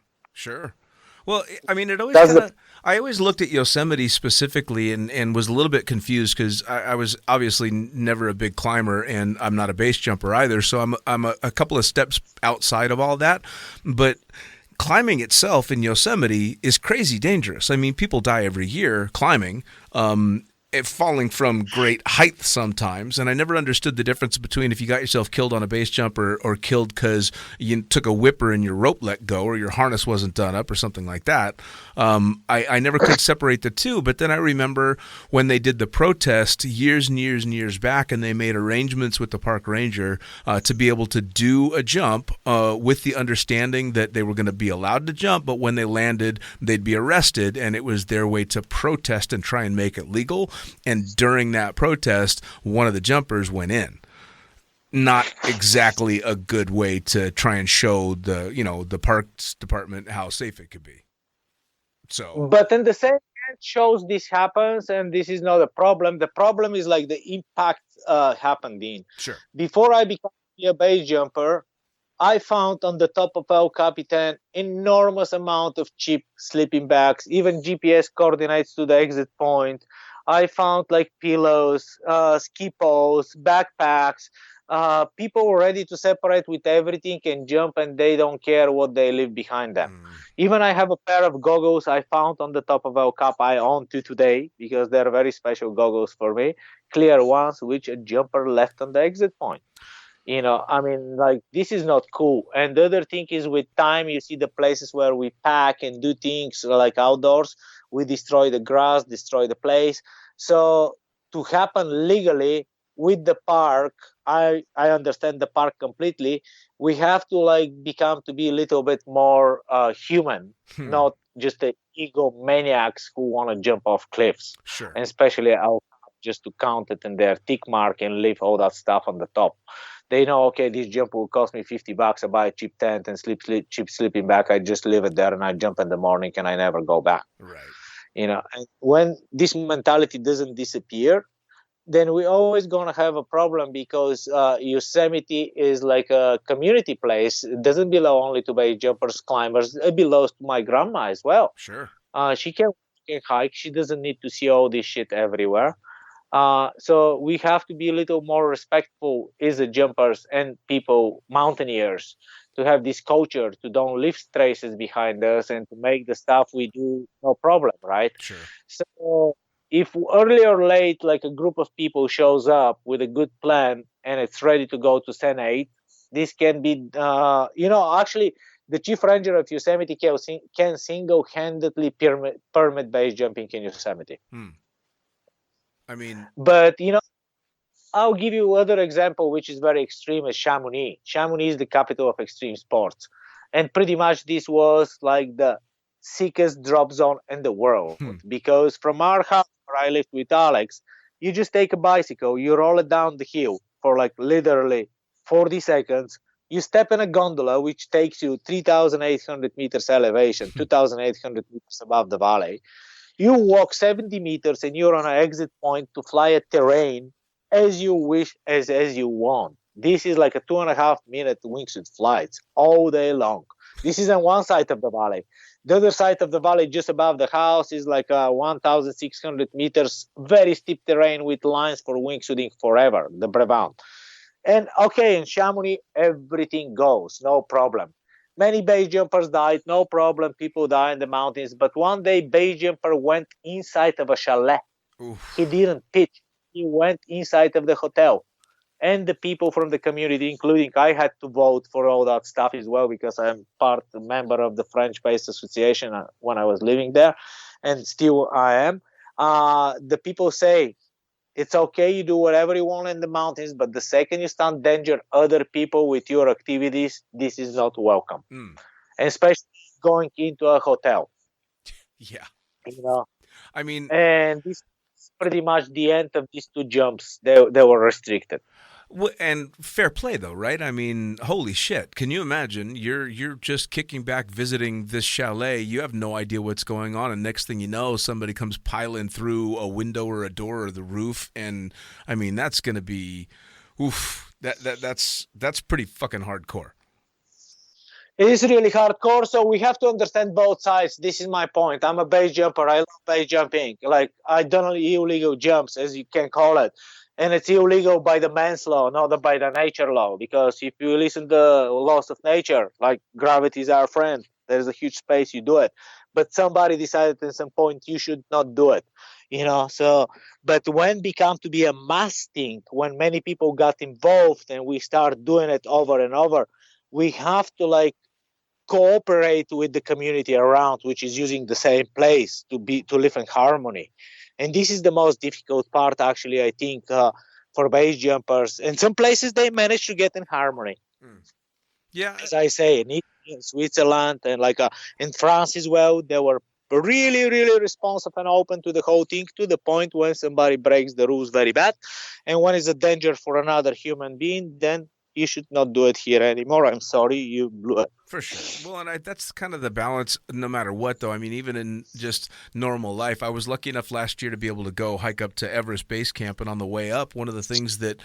Speaker 2: Well, I mean, I always looked at Yosemite specifically and was a little bit confused because I was obviously never a big climber, and I'm not a base jumper either. So I'm a couple of steps outside of all that. But climbing itself in Yosemite is crazy dangerous. I mean, people die every year climbing. Falling from great height sometimes, and I never understood the difference between if you got yourself killed on a base jump or killed because you took a whipper and your rope let go or your harness wasn't done up or something like that. I never could separate the two, but then I remember when they did the protest years and years and years back, and they made arrangements with the park ranger to be able to do a jump with the understanding that they were going to be allowed to jump, but when they landed, they'd be arrested, and it was their way to protest and try and make it legal. And during that protest, one of the jumpers went in. Not exactly a good way to try and show the parks department how safe it could be. So,
Speaker 4: but in the same hand shows this happens, and this is not a problem. The problem is like the impact happened in.
Speaker 2: Sure.
Speaker 4: Before I became a base jumper, I found on the top of El Capitan enormous amount of cheap sleeping bags, even GPS coordinates to the exit point. I found like pillows, ski poles, backpacks. People were ready to separate with everything and jump, and they don't care what they leave behind them. Even I have a pair of goggles I found on the top of El Cap I own to today because they're very special goggles for me. Clear ones, which a jumper left on the exit point. I mean, like, this is not cool. And the other thing is, with time, you see the places where we pack and do things like outdoors, we destroy the grass, destroy the place. So to happen legally with the park, I understand the park completely. We have to be a little bit more human, not just the egomaniacs who want to jump off cliffs.
Speaker 2: Sure.
Speaker 4: And especially just to count it in their tick mark and leave all that stuff on the top. They know, okay, this jump will cost me $50. I buy a cheap tent and cheap sleeping bag. I just leave it there and I jump in the morning and I never go back.
Speaker 2: Right.
Speaker 4: And when this mentality doesn't disappear, then we're always going to have a problem because Yosemite is like a community place. It doesn't belong only to base jumpers, climbers. It belongs to my grandma as well.
Speaker 2: Sure.
Speaker 4: She can hike. She doesn't need to see all this shit everywhere. So we have to be a little more respectful as the jumpers and people, mountaineers, to have this culture to don't leave traces behind us and to make the stuff we do no problem, right?
Speaker 2: Sure.
Speaker 4: So if early or late, like a group of people shows up with a good plan and it's ready to go to Senate, this can be, actually, the chief ranger of Yosemite can single-handedly permit base jumping in Yosemite.
Speaker 2: I mean,
Speaker 4: but I'll give you another example, which is very extreme, is Chamonix. Chamonix is the capital of extreme sports. And pretty much this was like the sickest drop zone in the world. Because from our house where I lived with Alex, you just take a bicycle, you roll it down the hill for like literally 40 seconds. You step in a gondola, which takes you 3,800 meters elevation, 2,800 meters above the valley. You walk 70 meters and you're on an exit point to fly a terrain as you wish, as you want. This is like a 2.5-minute wingsuit flights all day long. This is on one side of the valley. The other side of the valley, just above the house, is like 1,600 meters, very steep terrain with lines for wingsuiting forever, the Brevant. And okay, in Chamonix, everything goes, no problem. Many base jumpers died, no problem. People die in the mountains. But one day, base jumper went inside of a chalet. Oof. He didn't pitch. He went inside of the hotel. And the people from the community, including I, had to vote for all that stuff as well because I'm a member of the French Base Association when I was living there. And still I am. The people say, it's okay, you do whatever you want in the mountains, but the second you start endanger other people with your activities, this is not welcome. And especially going into a hotel.
Speaker 2: Yeah.
Speaker 4: I mean, and this is pretty much the end of these two jumps. They were restricted.
Speaker 2: And fair play, though, right? I mean, holy shit. Can you imagine? You're just kicking back, visiting this chalet. You have no idea what's going on. And next thing you know, somebody comes piling through a window or a door or the roof. And, I mean, that's going to be, oof, that's pretty fucking hardcore.
Speaker 4: It is really hardcore, so we have to understand both sides. This is my point. I'm a base jumper. I love base jumping. Like, I done illegal jumps, as you can call it. And it's illegal by the man's law, not by the nature law. Because if you listen to the laws of nature, like gravity is our friend, there's a huge space, you do it. But somebody decided at some point you should not do it, so, but when become to be a mass thing, when many people got involved and we start doing it over and over, we have to like cooperate with the community around, which is using the same place to live in harmony. And this is the most difficult part, actually, I think, for base jumpers. In some places they manage to get in harmony.
Speaker 2: Yeah,
Speaker 4: as I say, in Switzerland and like in France as well, they were really, really responsive and open to the whole thing, to the point when somebody breaks the rules very bad, and when it's a danger for another human being, then you should not do it here anymore. I'm sorry, you blew it.
Speaker 2: For sure. Well, and that's kind of the balance no matter what, though. I mean, even in just normal life, I was lucky enough last year to be able to go hike up to Everest Base Camp, and on the way up, one of the things that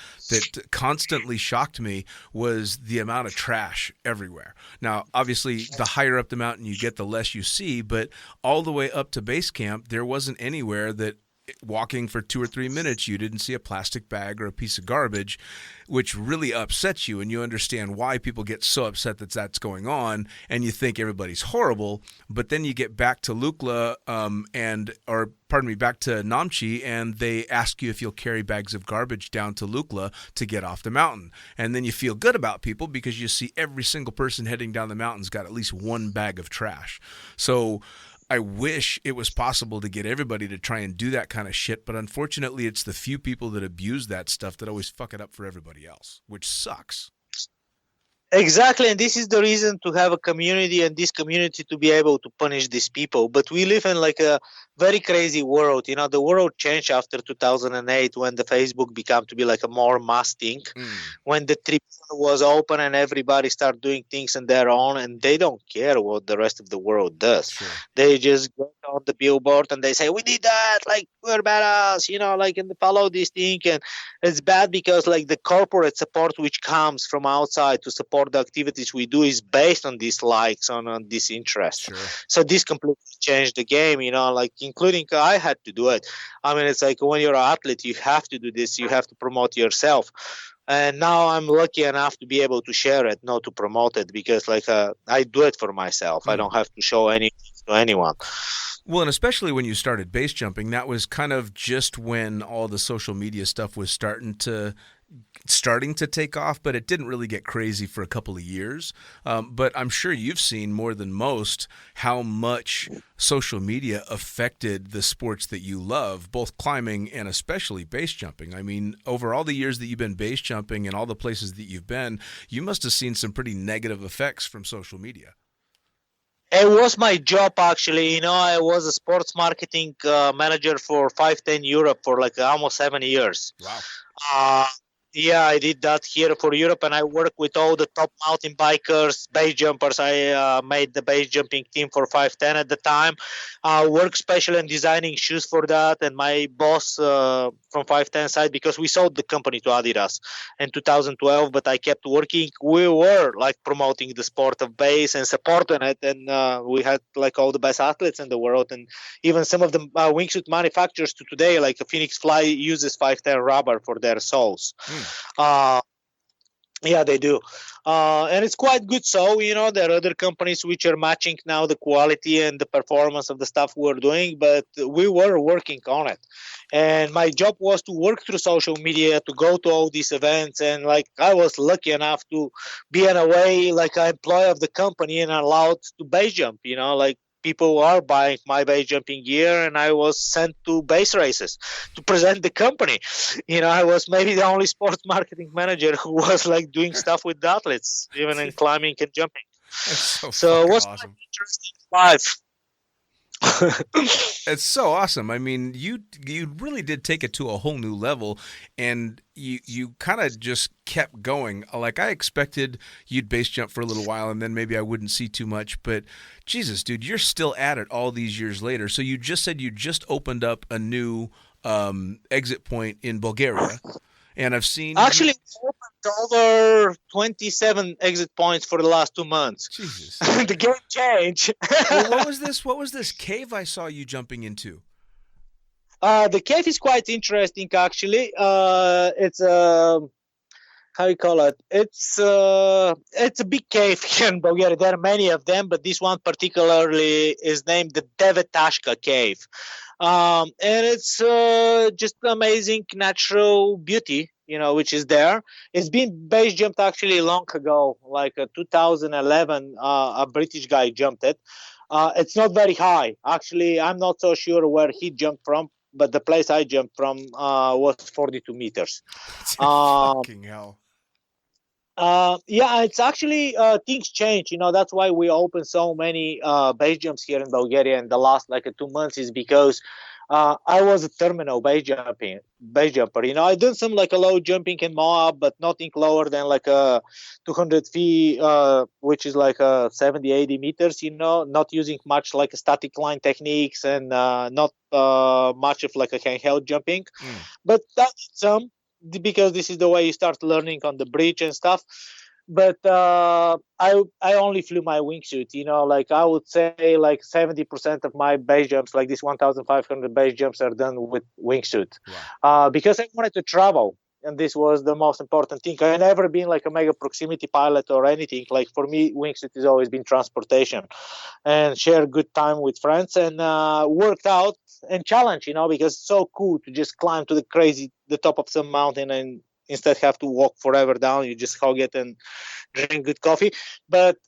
Speaker 2: constantly shocked me was the amount of trash everywhere. Now, obviously, the higher up the mountain you get, the less you see, but all the way up to base camp, there wasn't anywhere that walking for 2 or 3 minutes, you didn't see a plastic bag or a piece of garbage, which really upsets you. And you understand why people get so upset that that's going on, and you think everybody's horrible. But then you get back to Lukla, back to Namche, and they ask you if you'll carry bags of garbage down to Lukla to get off the mountain. And then you feel good about people because you see every single person heading down the mountain's got at least one bag of trash. So I wish it was possible to get everybody to try and do that kind of shit, but unfortunately it's the few people that abuse that stuff that always fuck it up for everybody else, which sucks.
Speaker 4: Exactly, and this is the reason to have a community, and this community to be able to punish these people. But we live in like a very crazy world. The world changed after 2008 when the Facebook became to be like a more mass thing, when the tribune was open and everybody started doing things on their own, and they don't care what the rest of the world does.
Speaker 2: Sure.
Speaker 4: They just go on the billboard and they say, we did that, like we're badass, and they follow this thing. And it's bad because like the corporate support which comes from outside to support the activities we do is based on these likes, on this interest.
Speaker 2: Sure.
Speaker 4: So this completely changed the game, including I had to do it. I mean, it's like when you're an athlete, you have to do this, you have to promote yourself. And now I'm lucky enough to be able to share it, not to promote it, because I do it for myself. I don't have to show anything to anyone.
Speaker 2: Well, and especially when you started base jumping, that was kind of just when all the social media stuff was starting to take off, but it didn't really get crazy for a couple of years. But I'm sure you've seen more than most how much social media affected the sports that you love, both climbing and especially base jumping. I mean, over all the years that you've been base jumping and all the places that you've been, you must have seen some pretty negative effects from social media.
Speaker 4: It was my job, actually. I was a sports marketing manager for 510 Europe for almost 7 years.
Speaker 2: Wow.
Speaker 4: Yeah, I did that here for Europe, and I work with all the top mountain bikers, base jumpers. I made the base jumping team for 510 at the time. Work special in designing shoes for that, and my boss from 510 side, because we sold the company to Adidas in 2012, but I kept working. We were promoting the sport of base and supporting it, and we had all the best athletes in the world, and even some of the wingsuit manufacturers to today, like a Phoenix Fly, uses 510 rubber for their soles. Yeah, they do. And it's quite good. So, there are other companies which are matching now the quality and the performance of the stuff we're doing, but we were working on it. And my job was to work through social media, to go to all these events. And I was lucky enough to be in a way an employee of the company and allowed to base jump, people are buying my base jumping gear, and I was sent to base races to present the company. I was maybe the only sports marketing manager who was doing stuff with the athletes, even in climbing and jumping.
Speaker 2: So
Speaker 4: it was
Speaker 2: awesome.
Speaker 4: Interesting life.
Speaker 2: It's so awesome. I mean, you really did take it to a whole new level, and you kind of just kept going. I expected you'd base jump for a little while, and then maybe I wouldn't see too much. But Jesus, dude, you're still at it all these years later. So you just said you just opened up a new exit point in Bulgaria. And I've seen...
Speaker 4: Actually, we opened over 27 exit points for the last 2 months.
Speaker 2: Jesus.
Speaker 4: The game changed.
Speaker 2: Well, what was this cave I saw you jumping into?
Speaker 4: The cave is quite interesting, actually. It's a how you call it? It's a big cave here in Bulgaria. There are many of them, but this one particularly is named the Devetashka cave. And it's just amazing natural beauty, which is there. It's been base jumped actually long ago, like 2011. A British guy jumped it. It's not very high. Actually, I'm not so sure where he jumped from, but the place I jumped from was 42 meters.
Speaker 2: Fucking hell.
Speaker 4: Yeah, it's actually things change. That's why we open so many base jumps here in Bulgaria in the last 2 months is because I was a terminal base jumper. I did some a low jumping in Moab, but nothing lower than 200 feet, which is 70, 80 meters. Not using much a static line techniques and not much of a handheld jumping, but that's some. Because this is the way you start learning on the bridge and stuff. But I only flew my wingsuit. I would say 70% of my base jumps, this 1,500 base jumps, are done with wingsuit. Wow. Because I wanted to travel, and this was the most important thing. I never been a mega proximity pilot or anything. For me, wingsuit has always been transportation, and share good time with friends, and worked out and challenge. Because it's so cool to just climb to the top of some mountain and instead have to walk forever down. You just hug it and drink good coffee. But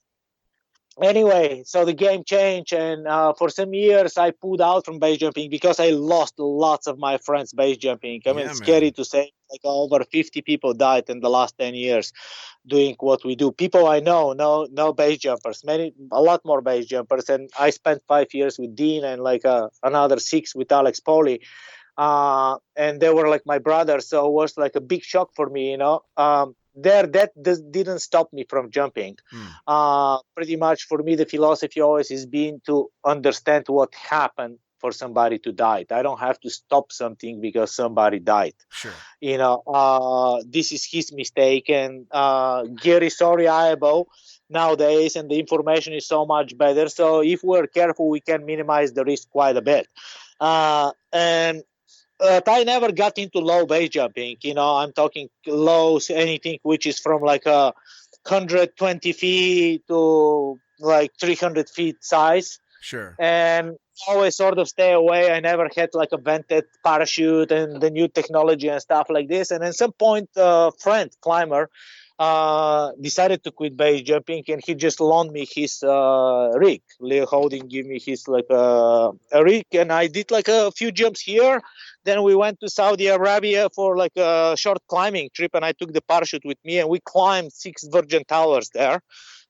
Speaker 4: anyway, so the game changed, and for some years I pulled out from base jumping because I lost lots of my friends base jumping. I mean, it's scary to say, over 50 people died in the last 10 years doing what we do. People I know, no base jumpers, a lot more base jumpers, and I spent 5 years with Dean and another 6 with Alex Poli. And they were my brothers, so it was a big shock for me, that didn't stop me from jumping. Pretty much for me, the philosophy always has been to understand what happened for somebody to die. I don't have to stop something because somebody died.
Speaker 2: Sure.
Speaker 4: This is his mistake, and Gary, sorry, Ivo, nowadays, and the information is so much better. So if we're careful, we can minimize the risk quite a bit. But I never got into low base jumping. I'm talking low, anything which is from 120 feet to 300 feet size.
Speaker 2: Sure.
Speaker 4: And always sort of stay away. I never had a vented parachute and the new technology and stuff like this. And at some point, a friend, climber, decided to quit base jumping, and he just loaned me his rig. Leo Holding gave me his a rig, and I did a few jumps here. Then we went to Saudi Arabia for a short climbing trip, and I took the parachute with me, and we climbed 6 Virgin Towers there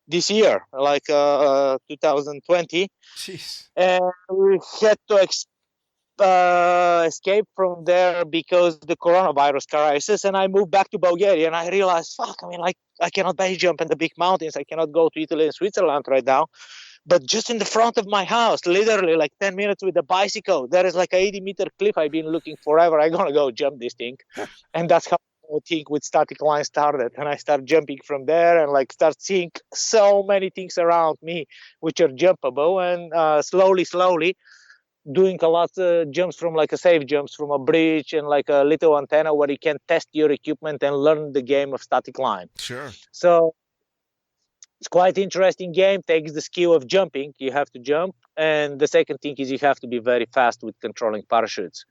Speaker 4: this year, 2020.
Speaker 2: Jeez.
Speaker 4: And we had to escape from there because the coronavirus crisis, and I moved back to Bulgaria, and I realized, fuck, I cannot base jump in the big mountains. I cannot go to Italy and Switzerland right now. But just in the front of my house, literally 10 minutes with a bicycle, there is an 80-meter cliff I've been looking forever. I'm going to go jump this thing. And that's how I think with static line started. And I start jumping from there and start seeing so many things around me which are jumpable. And slowly doing a lot of jumps from a safe jumps from a bridge and a little antenna where you can test your equipment and learn the game of static line.
Speaker 2: Sure.
Speaker 4: So it's quite interesting game. Takes the skill of jumping. You have to jump. And the second thing is you have to be very fast with controlling parachutes.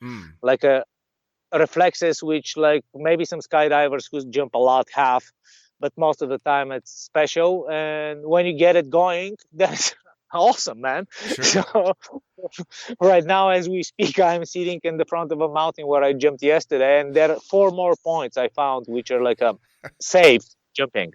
Speaker 4: Reflexes, which maybe some skydivers who jump a lot have, but most of the time it's special. And when you get it going, that's awesome, man.
Speaker 2: Sure.
Speaker 4: So right now, as we speak, I'm sitting in the front of a mountain where I jumped yesterday, and there are 4 more points I found which are a safe jumping.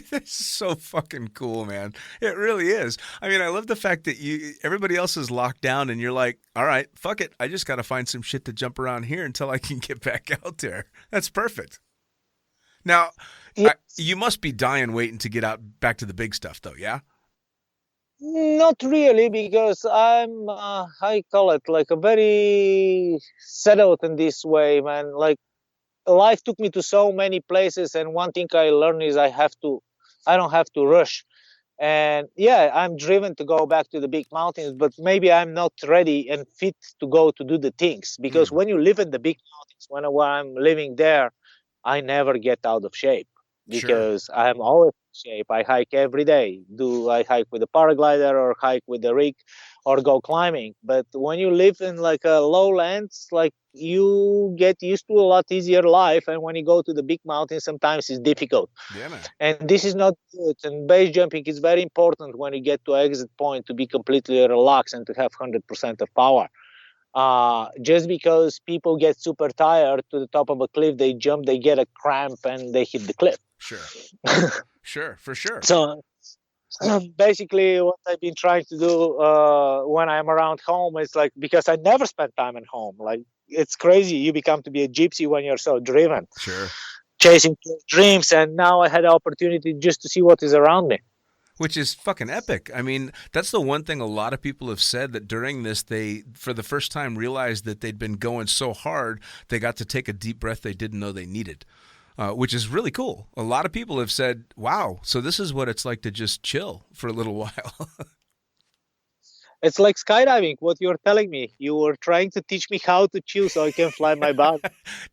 Speaker 2: That's so fucking cool, man. It really is. I mean, I love the fact that everybody else is locked down and you're like, all right, fuck it. I just got to find some shit to jump around here until I can get back out there. That's perfect. Now, you must be dying waiting to get out back to the big stuff though, yeah?
Speaker 4: Not really, because I'm, I call it a very settled in this way, man. Life took me to so many places, and one thing I learned is I don't have to rush. And yeah, I'm driven to go back to the big mountains, but maybe I'm not ready and fit to go to do the things. Because when you live in the big mountains, when I'm living there, I never get out of shape
Speaker 2: Sure.
Speaker 4: because I'm always in shape. I hike every day. I hike with a paraglider or hike with a rig or go climbing? But when you live in like a lowlands, like you get used to a lot easier life. And when you go to the big mountains, sometimes it's difficult.
Speaker 2: Yeah, man.
Speaker 4: And this is not good. And base jumping is very important when you get to exit point to be completely relaxed and to have 100% of power. Just because people get super tired to the top of a cliff, they jump, they get a cramp, and they hit the cliff.
Speaker 2: Sure. Sure, for sure.
Speaker 4: So basically, what I've been trying to do when I'm around home is like, because I never spend time at home. Like, it's crazy. You become to be a gypsy when you're so driven,
Speaker 2: Sure.
Speaker 4: chasing your dreams. And now I had the opportunity just to see what is around me.
Speaker 2: Which is fucking epic. I mean, that's the one thing a lot of people have said, that during this, they, for the first time, realized that they'd been going so hard, they got to take a deep breath they didn't know they needed, which is really cool. A lot of people have said, wow, so this is what it's like to just chill for a little while.
Speaker 4: It's like skydiving, what you're telling me. You were trying to teach me how to chill so I can fly my bug.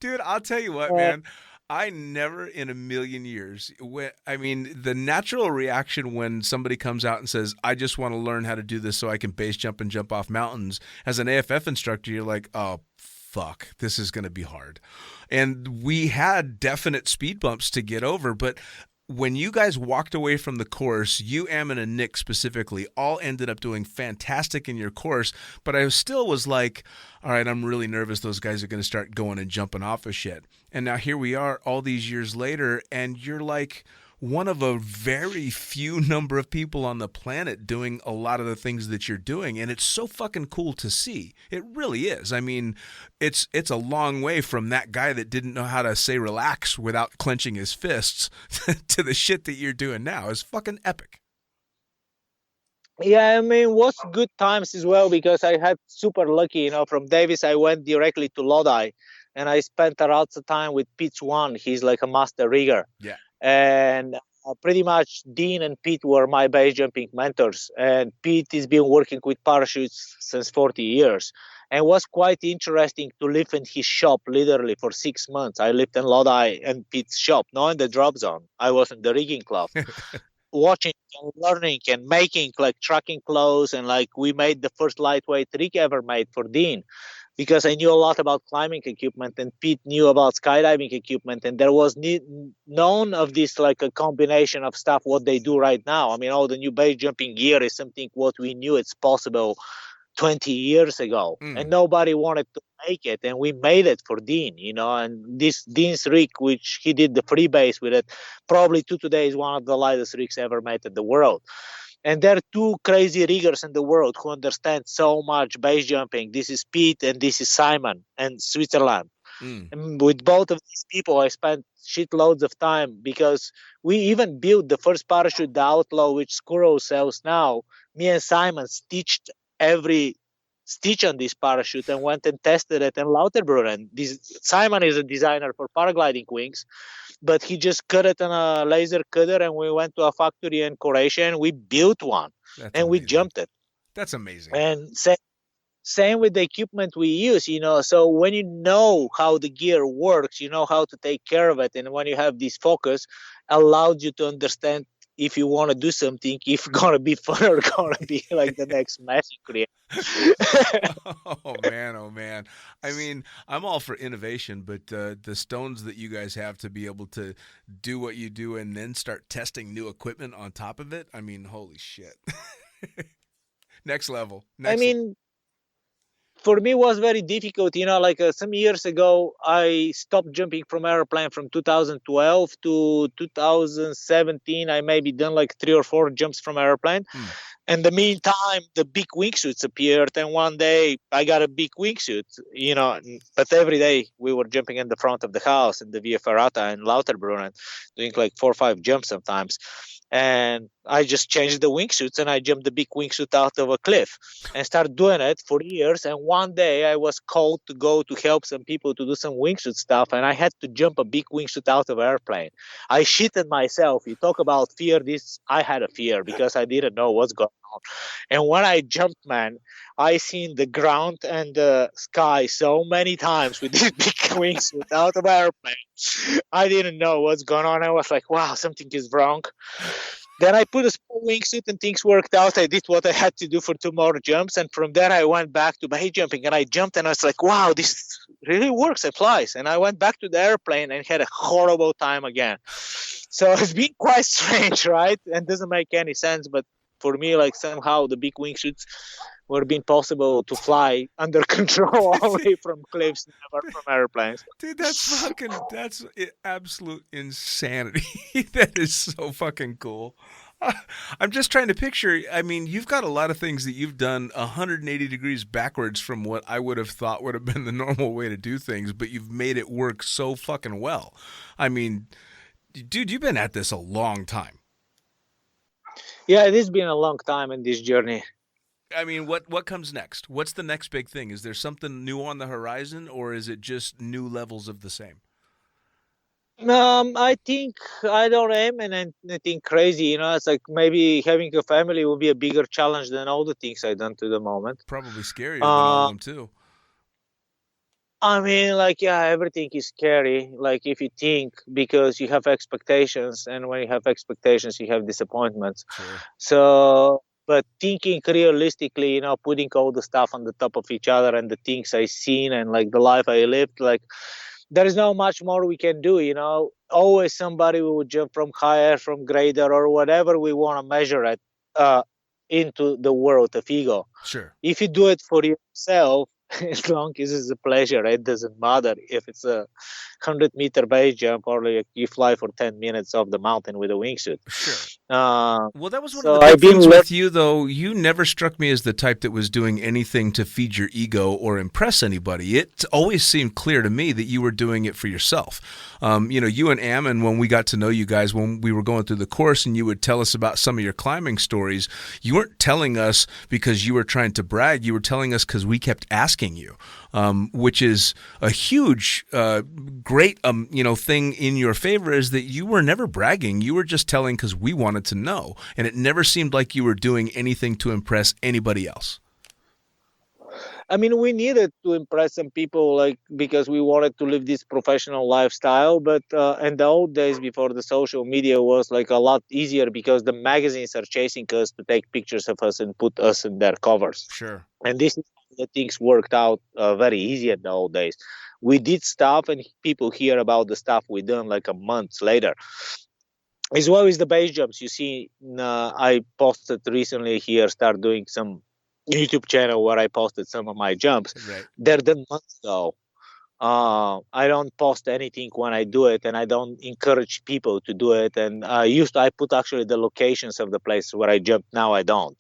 Speaker 2: Dude, I'll tell you what, man. I never in a million years, the natural reaction when somebody comes out and says, I just want to learn how to do this so I can base jump and jump off mountains. As an AFF instructor, you're like, oh, fuck, this is going to be hard. And we had definite speed bumps to get over, but when you guys walked away from the course, you, Ammon, and Nick specifically, all ended up doing fantastic in your course, but I still was like, all right, I'm really nervous those guys are going to start going and jumping off of shit. And now here we are all these years later, and you're like one of a very few number of people on the planet doing a lot of the things that you're doing, and it's so fucking cool to see. It really is. I mean, it's a long way from that guy that didn't know how to say relax without clenching his fists to the shit that you're doing now. It's fucking epic.
Speaker 4: Yeah, I mean, was good times as well, because I had super lucky, from Davis I went directly to Lodi, and I spent a lot of time with Pete One. He's like a master rigger.
Speaker 2: Yeah.
Speaker 4: And pretty much Dean and Pete were my base jumping mentors. And Pete has been working with parachutes since 40 years. And it was quite interesting to live in his shop literally for 6 months. I lived in Lodi and Pete's shop, not in the drop zone. I was in the rigging club. Watching and learning and making like tracking clothes, and like we made the first lightweight rig ever made for Dean, because I knew a lot about climbing equipment and Pete knew about skydiving equipment, and there was none of this like a combination of stuff what they do right now. I mean, all the new base jumping gear is something what we knew it's possible 20 years ago, and nobody wanted to make it, and we made it for Dean, and this Dean's rig, which he did the freebase with it, probably to today is one of the lightest rigs ever made in the world. And there are two crazy riggers in the world who understand so much base jumping. This is Pete and this is Simon in Switzerland. And with both of these people, I spent shitloads of time, because we even built the first parachute, the Outlaw, which Skuro sells now. Me and Simon stitched every stitch on this parachute and went and tested it in Lauterbrunnen. Simon is a designer for paragliding wings, but he just cut it on a laser cutter, and we went to a factory in Croatia and we built one.
Speaker 2: That's
Speaker 4: and
Speaker 2: amazing.
Speaker 4: We jumped it.
Speaker 2: That's amazing.
Speaker 4: And same with the equipment we use, so when you know how the gear works, you know how to take care of it, and when you have this focus, allows you to understand if you want to do something, if it's going to be fun or going to be like the next mess you create.
Speaker 2: Oh man. I mean, I'm all for innovation, but the stones that you guys have to be able to do what you do and then start testing new equipment on top of it, I mean, holy shit. Next level.
Speaker 4: For me, it was very difficult. Some years ago, I stopped jumping from airplane from 2012 to 2017. I maybe done like 3 or 4 jumps from airplane. In the meantime, the big wingsuits appeared, and one day I got a big wingsuit, but every day we were jumping in the front of the house in the Via Ferrata in Lauterbrunnen, doing like 4 or 5 jumps sometimes. And I just changed the wingsuits, and I jumped the big wingsuit out of a cliff and started doing it for years. And one day I was called to go to help some people to do some wingsuit stuff, and I had to jump a big wingsuit out of an airplane. I shitted myself. You talk about fear. I had a fear because I didn't know what's going And when I jumped, man, I seen the ground and the sky so many times with this big wingsuit out of airplane. I didn't know what's going on. I was like, wow, something is wrong. Then I put a small wingsuit and things worked out. I did what I had to do for 2 more jumps. And from there, I went back to base jumping and I jumped and I was like, wow, this really works. It flies. And I went back to the airplane and had a horrible time again. So it's been quite strange, right? And doesn't make any sense. But for me, like somehow the big wingsuits were being possible to fly under control away from cliffs, never from airplanes.
Speaker 2: Dude, that's absolute insanity. That is so fucking cool. I'm just trying to picture, I mean, you've got a lot of things that you've done 180 degrees backwards from what I would have thought would have been the normal way to do things, but you've made it work so fucking well. I mean, dude, you've been at this a long time.
Speaker 4: Yeah, it has been a long time in this journey.
Speaker 2: I mean, what comes next? What's the next big thing? Is there something new on the horizon, or is it just new levels of the same?
Speaker 4: I think I don't aim and anything crazy. You know, it's like maybe having a family will be a bigger challenge than all the things I've done to the moment.
Speaker 2: Probably scarier than all of them too.
Speaker 4: I mean, like, yeah, everything is scary. Like, if you think, because you have expectations, and when you have expectations, you have disappointments.
Speaker 2: Sure.
Speaker 4: So, but thinking realistically, you know, putting all the stuff on the top of each other and the things I've seen and like the life I lived, like, there is not much more we can do, you know. Always somebody will jump from higher, from greater, or whatever we want to measure it into the world of ego.
Speaker 2: Sure.
Speaker 4: If you do it for yourself, as long as it's a pleasure, it doesn't matter if it's a 100-meter base jump or like you fly for 10 minutes off the mountain with a wingsuit.
Speaker 2: Sure.
Speaker 4: Well,
Speaker 2: that was one of the big things with you, though. You never struck me as the type that was doing anything to feed your ego or impress anybody. It always seemed clear to me that you were doing it for yourself. You know, you and Ammon, when we got to know you guys, when we were going through the course and you would tell us about some of your climbing stories, you weren't telling us because you were trying to brag. You were telling us because we kept asking you, which is a huge, great, you know, thing in your favor, is that you were never bragging. You were just telling because we wanted to know. And it never seemed like you were doing anything to impress anybody else.
Speaker 4: I mean, we needed to impress some people, like, because we wanted to live this professional lifestyle. But in the old days, before the social media, was like a lot easier because the magazines are chasing us to take pictures of us and put us in their covers.
Speaker 2: Sure.
Speaker 4: And this is how the things worked out very easy in the old days. We did stuff and people hear about the stuff we done like a month later. As well as the base jumps, you see, I posted recently here, start doing some YouTube channel where I posted some of my jumps.
Speaker 2: Right.
Speaker 4: They're done months ago. I don't post anything when I do it, and I don't encourage people to do it. And I put actually the locations of the place where I jumped. Now I don't.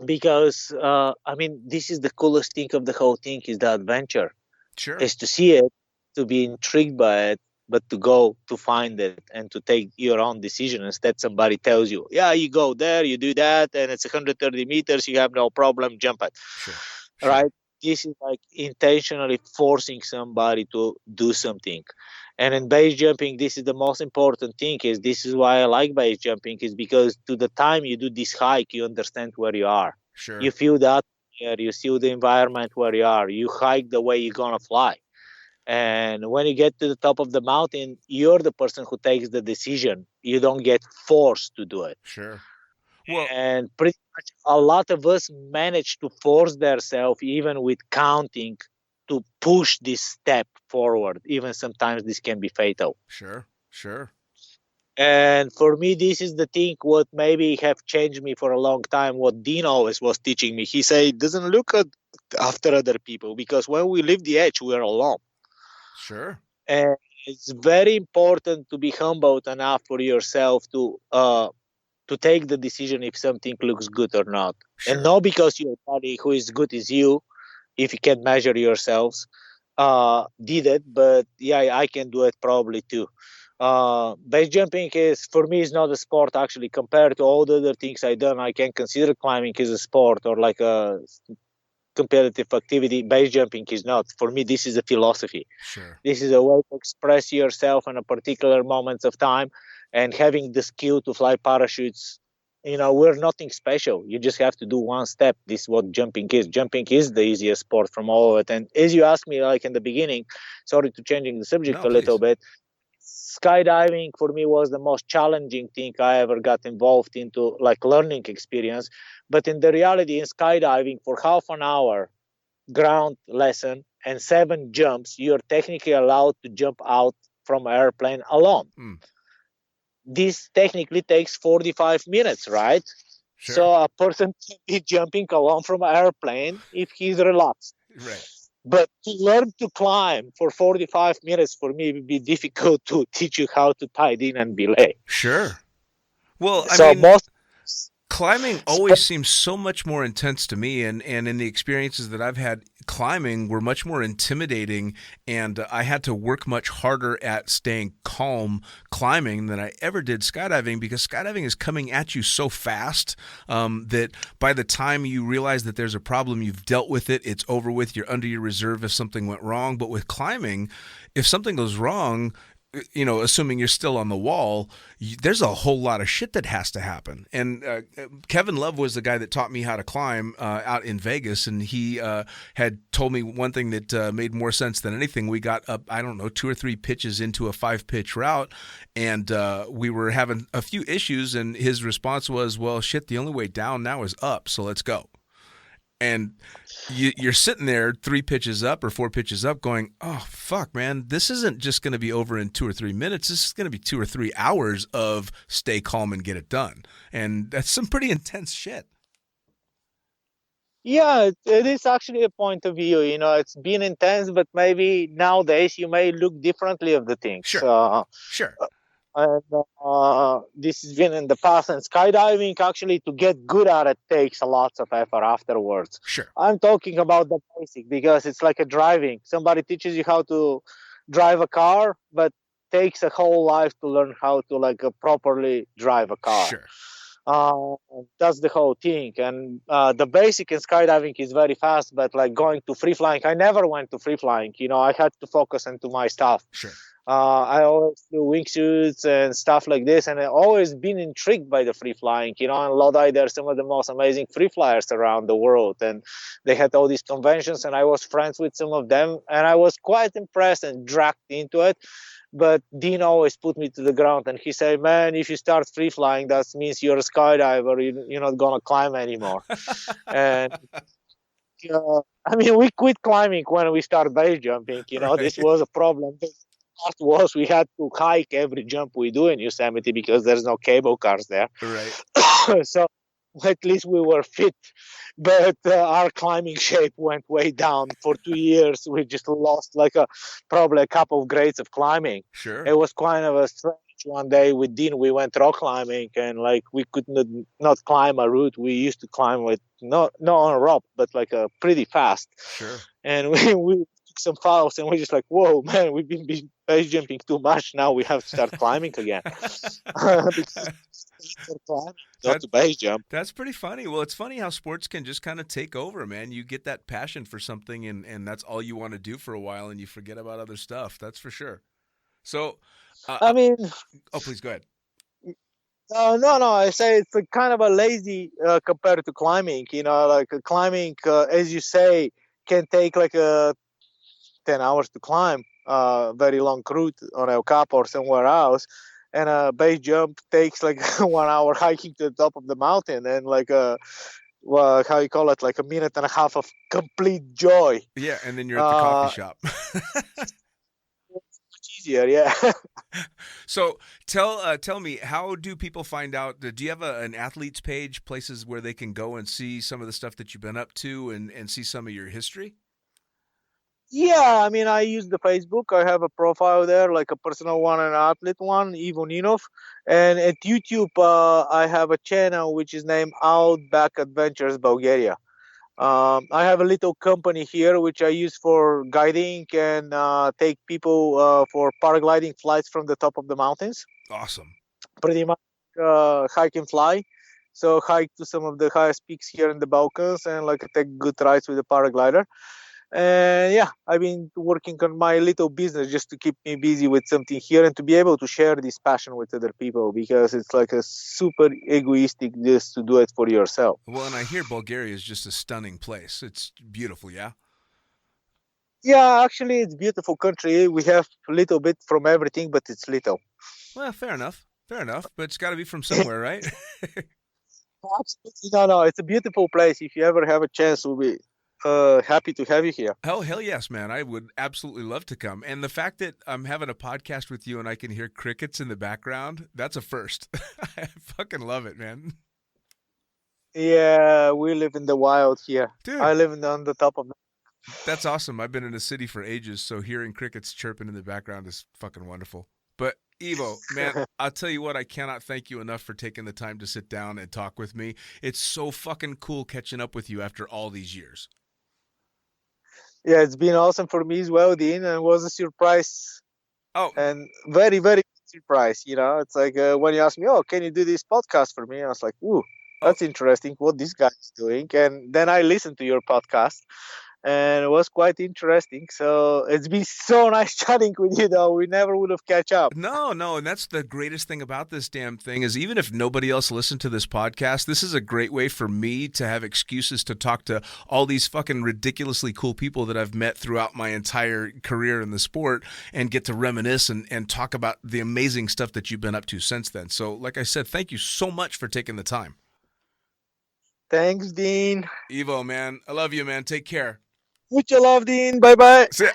Speaker 4: Because I mean, this is the coolest thing of the whole thing, is the adventure.
Speaker 2: Sure.
Speaker 4: Is to see it, to be intrigued by it, but to go to find it and to take your own decision instead. Somebody tells you, yeah, you go there, you do that, and it's 130 meters, you have no problem, jump it.
Speaker 2: Sure.
Speaker 4: Right? This is like intentionally forcing somebody to do something. And in base jumping, this is the most important thing. This is why I like base jumping, is because to the time you do this hike, you understand where you are.
Speaker 2: Sure.
Speaker 4: You feel the atmosphere, you see the environment where you are. You hike the way you're gonna fly. And when you get to the top of the mountain, you're the person who takes the decision. You don't get forced to do it.
Speaker 2: Sure. Well,
Speaker 4: and pretty much a lot of us manage to force themselves, even with counting, to push this step forward. Even sometimes this can be fatal.
Speaker 2: Sure. Sure.
Speaker 4: And for me, this is the thing what maybe have changed me for a long time. What Dean always was teaching me. He said, doesn't look after other people, because when we leave the edge, we are alone.
Speaker 2: Sure.
Speaker 4: And it's very important to be humbled enough for yourself to take the decision if something looks good or not. Sure. And not because your body, who is good as you, if you can measure yourselves, did it, but yeah, I can do it probably too. Base jumping is, for me, is not a sport actually. Compared to all the other things I've done, I can consider climbing as a sport or like a competitive activity. Base jumping is not. For me, this is a philosophy.
Speaker 2: Sure. This
Speaker 4: is a way to express yourself in a particular moments of time, and having the skill to fly parachutes we're nothing special. You just have to do one step. This is what jumping is. Jumping is the easiest sport from all of it. And as you asked me, like in the beginning, sorry to changing the subject
Speaker 2: No,
Speaker 4: a little
Speaker 2: please.
Speaker 4: bit, skydiving for me was the most challenging thing I ever got involved into, like learning experience. But in the reality, in skydiving, for half an hour ground lesson and 7 jumps, you're technically allowed to jump out from an airplane alone.
Speaker 2: Hmm.
Speaker 4: This technically takes 45 minutes, right?
Speaker 2: Sure.
Speaker 4: So a person can be jumping alone from an airplane if he's relaxed.
Speaker 2: Right.
Speaker 4: But to learn to climb for 45 minutes for me would be difficult to teach you how to tie in and belay.
Speaker 2: Sure. Well, I
Speaker 4: So
Speaker 2: mean,
Speaker 4: most
Speaker 2: climbing always seems so much more intense to me, and in the experiences that I've had, climbing were much more intimidating, and I had to work much harder at staying calm climbing than I ever did skydiving, because skydiving is coming at you so fast that by the time you realize that there's a problem, you've dealt with it, it's over with, you're under your reserve if something went wrong. But with climbing, if something goes wrong, assuming you're still on the wall, there's a whole lot of shit that has to happen. And Kevin Love was the guy that taught me how to climb out in Vegas, and he had told me one thing that made more sense than anything. We got up, 2 or 3 pitches into a 5-pitch route, and we were having a few issues, and his response was, well, shit, the only way down now is up, so let's go. And you're sitting there 3 pitches up or 4 pitches up going, oh, fuck, man, this isn't just going to be over in 2 or 3 minutes. This is going to be 2 or 3 hours of stay calm and get it done. And that's some pretty intense shit.
Speaker 4: Yeah, it is actually a point of view. It's been intense, but maybe nowadays you may look differently of the things.
Speaker 2: Sure.
Speaker 4: And this has been in the past. And skydiving, actually, to get good at it takes a lot of effort afterwards.
Speaker 2: Sure.
Speaker 4: I'm talking about the basic, because it's like a driving. Somebody teaches you how to drive a car, but takes a whole life to learn how to properly drive a car.
Speaker 2: Sure.
Speaker 4: That's the whole thing. And the basic in skydiving is very fast, but like going to free flying, I never went to free flying. I had to focus into my stuff.
Speaker 2: Sure.
Speaker 4: I always do wingsuits and stuff like this, and I've always been intrigued by the free flying. In Lodi, there's some of the most amazing free flyers around the world, and they had all these conventions, and I was friends with some of them, and I was quite impressed and dragged into it. But Dean always put me to the ground, and he said, man, if you start free flying, that means you're a skydiver. You're not going to climb anymore. And we quit climbing when we started base jumping.
Speaker 2: Right.
Speaker 4: This was a problem. The part was we had to hike every jump we do in Yosemite because there's no cable cars there.
Speaker 2: Right.
Speaker 4: So at least we were fit, but our climbing shape went way down. For 2 years, we just lost probably a couple of grades of climbing.
Speaker 2: Sure.
Speaker 4: It was kind of a strange. One day with Dean, we went rock climbing, and we could not climb a route. We used to climb with not on a rope, but pretty fast.
Speaker 2: Sure.
Speaker 4: And we took some falls, and we're just like, whoa, man, we've been base jumping too much. Now we have to start climbing again. Not to base jump.
Speaker 2: That's pretty funny. Well, it's funny how sports can just kind of take over, man. You get that passion for something, and that's all you want to do for a while, and you forget about other stuff. That's for sure. So,
Speaker 4: oh,
Speaker 2: please go ahead.
Speaker 4: No. I say it's kind of a lazy compared to climbing. Climbing, as you say, can take 10 hours to climb a very long route on El Capo or somewhere else. And a base jump takes 1 hour hiking to the top of the mountain, and how you call it, a minute and a half of complete joy.
Speaker 2: Yeah, and then you're at the coffee shop.
Speaker 4: Easier, yeah.
Speaker 2: So tell me, how do people find out? Do you have an athletes page, places where they can go and see some of the stuff that you've been up to and see some of your history?
Speaker 4: Yeah, I use the Facebook. I have a profile there, a personal one and an athlete one, Ivo Ninov. And at YouTube, I have a channel which is named Outback Adventures Bulgaria. I have a little company here which I use for guiding and take people for paragliding flights from the top of the mountains.
Speaker 2: Awesome.
Speaker 4: Pretty much hike and fly. So hike to some of the highest peaks here in the Balkans and take good rides with the paraglider. And yeah, I've been working on my little business just to keep me busy with something here and to be able to share this passion with other people, because it's like a super egoistic just to do it for yourself.
Speaker 2: Well, and I hear Bulgaria is just a stunning place. It's beautiful, yeah?
Speaker 4: Yeah, actually, it's a beautiful country. We have a little bit from everything, but it's little.
Speaker 2: Well, fair enough. Fair enough. But it's got to be from somewhere, right?
Speaker 4: Absolutely. No, it's a beautiful place. If you ever have a chance, we'll be happy to have you here.
Speaker 2: Hell yes, man. I would absolutely love to come. And the fact that I'm having a podcast with you and I can hear crickets in the background, that's a first. I fucking love it, man.
Speaker 4: Yeah, we live in the wild here.
Speaker 2: Dude.
Speaker 4: I live on the top of the...
Speaker 2: That's awesome. I've been in the city for ages, so hearing crickets chirping in the background is fucking wonderful. But Ivo, man, I'll tell you what, I cannot thank you enough for taking the time to sit down and talk with me. It's so fucking cool catching up with you after all these years.
Speaker 4: Yeah, it's been awesome for me as well, Dean, and it was a surprise.
Speaker 2: Oh.
Speaker 4: And very, very surprise, you know. It's like when you asked me, oh, can you do this podcast for me? I was like, ooh, that's interesting what this guy is doing. And then I listened to your podcast, and it was quite interesting. So it's been so nice chatting with you, though. We never would have catch up.
Speaker 2: No, and that's the greatest thing about this damn thing is even if nobody else listened to this podcast, this is a great way for me to have excuses to talk to all these fucking ridiculously cool people that I've met throughout my entire career in the sport and get to reminisce and talk about the amazing stuff that you've been up to since then. So, like I said, thank you so much for taking the time.
Speaker 4: Thanks, Dean.
Speaker 2: Ivo, man, I love you, man. Take care.
Speaker 4: Much love, Dean. Bye-bye.
Speaker 2: See ya.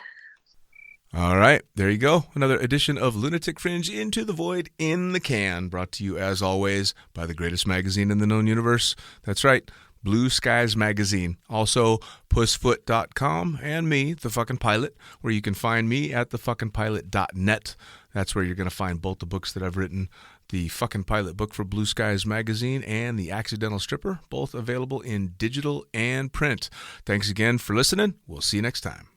Speaker 2: All right, there you go. Another edition of Lunatic Fringe Into the Void in the Can, brought to you, as always, by the greatest magazine in the known universe. That's right, Blue Skies Magazine. Also, pussfoot.com and me, The Fucking Pilot, where you can find me at thefuckingpilot.net. That's where you're going to find both the books that I've written, the Fucking Pilot book for Blue Skies Magazine and The Accidental Stripper, both available in digital and print. Thanks again for listening. We'll see you next time.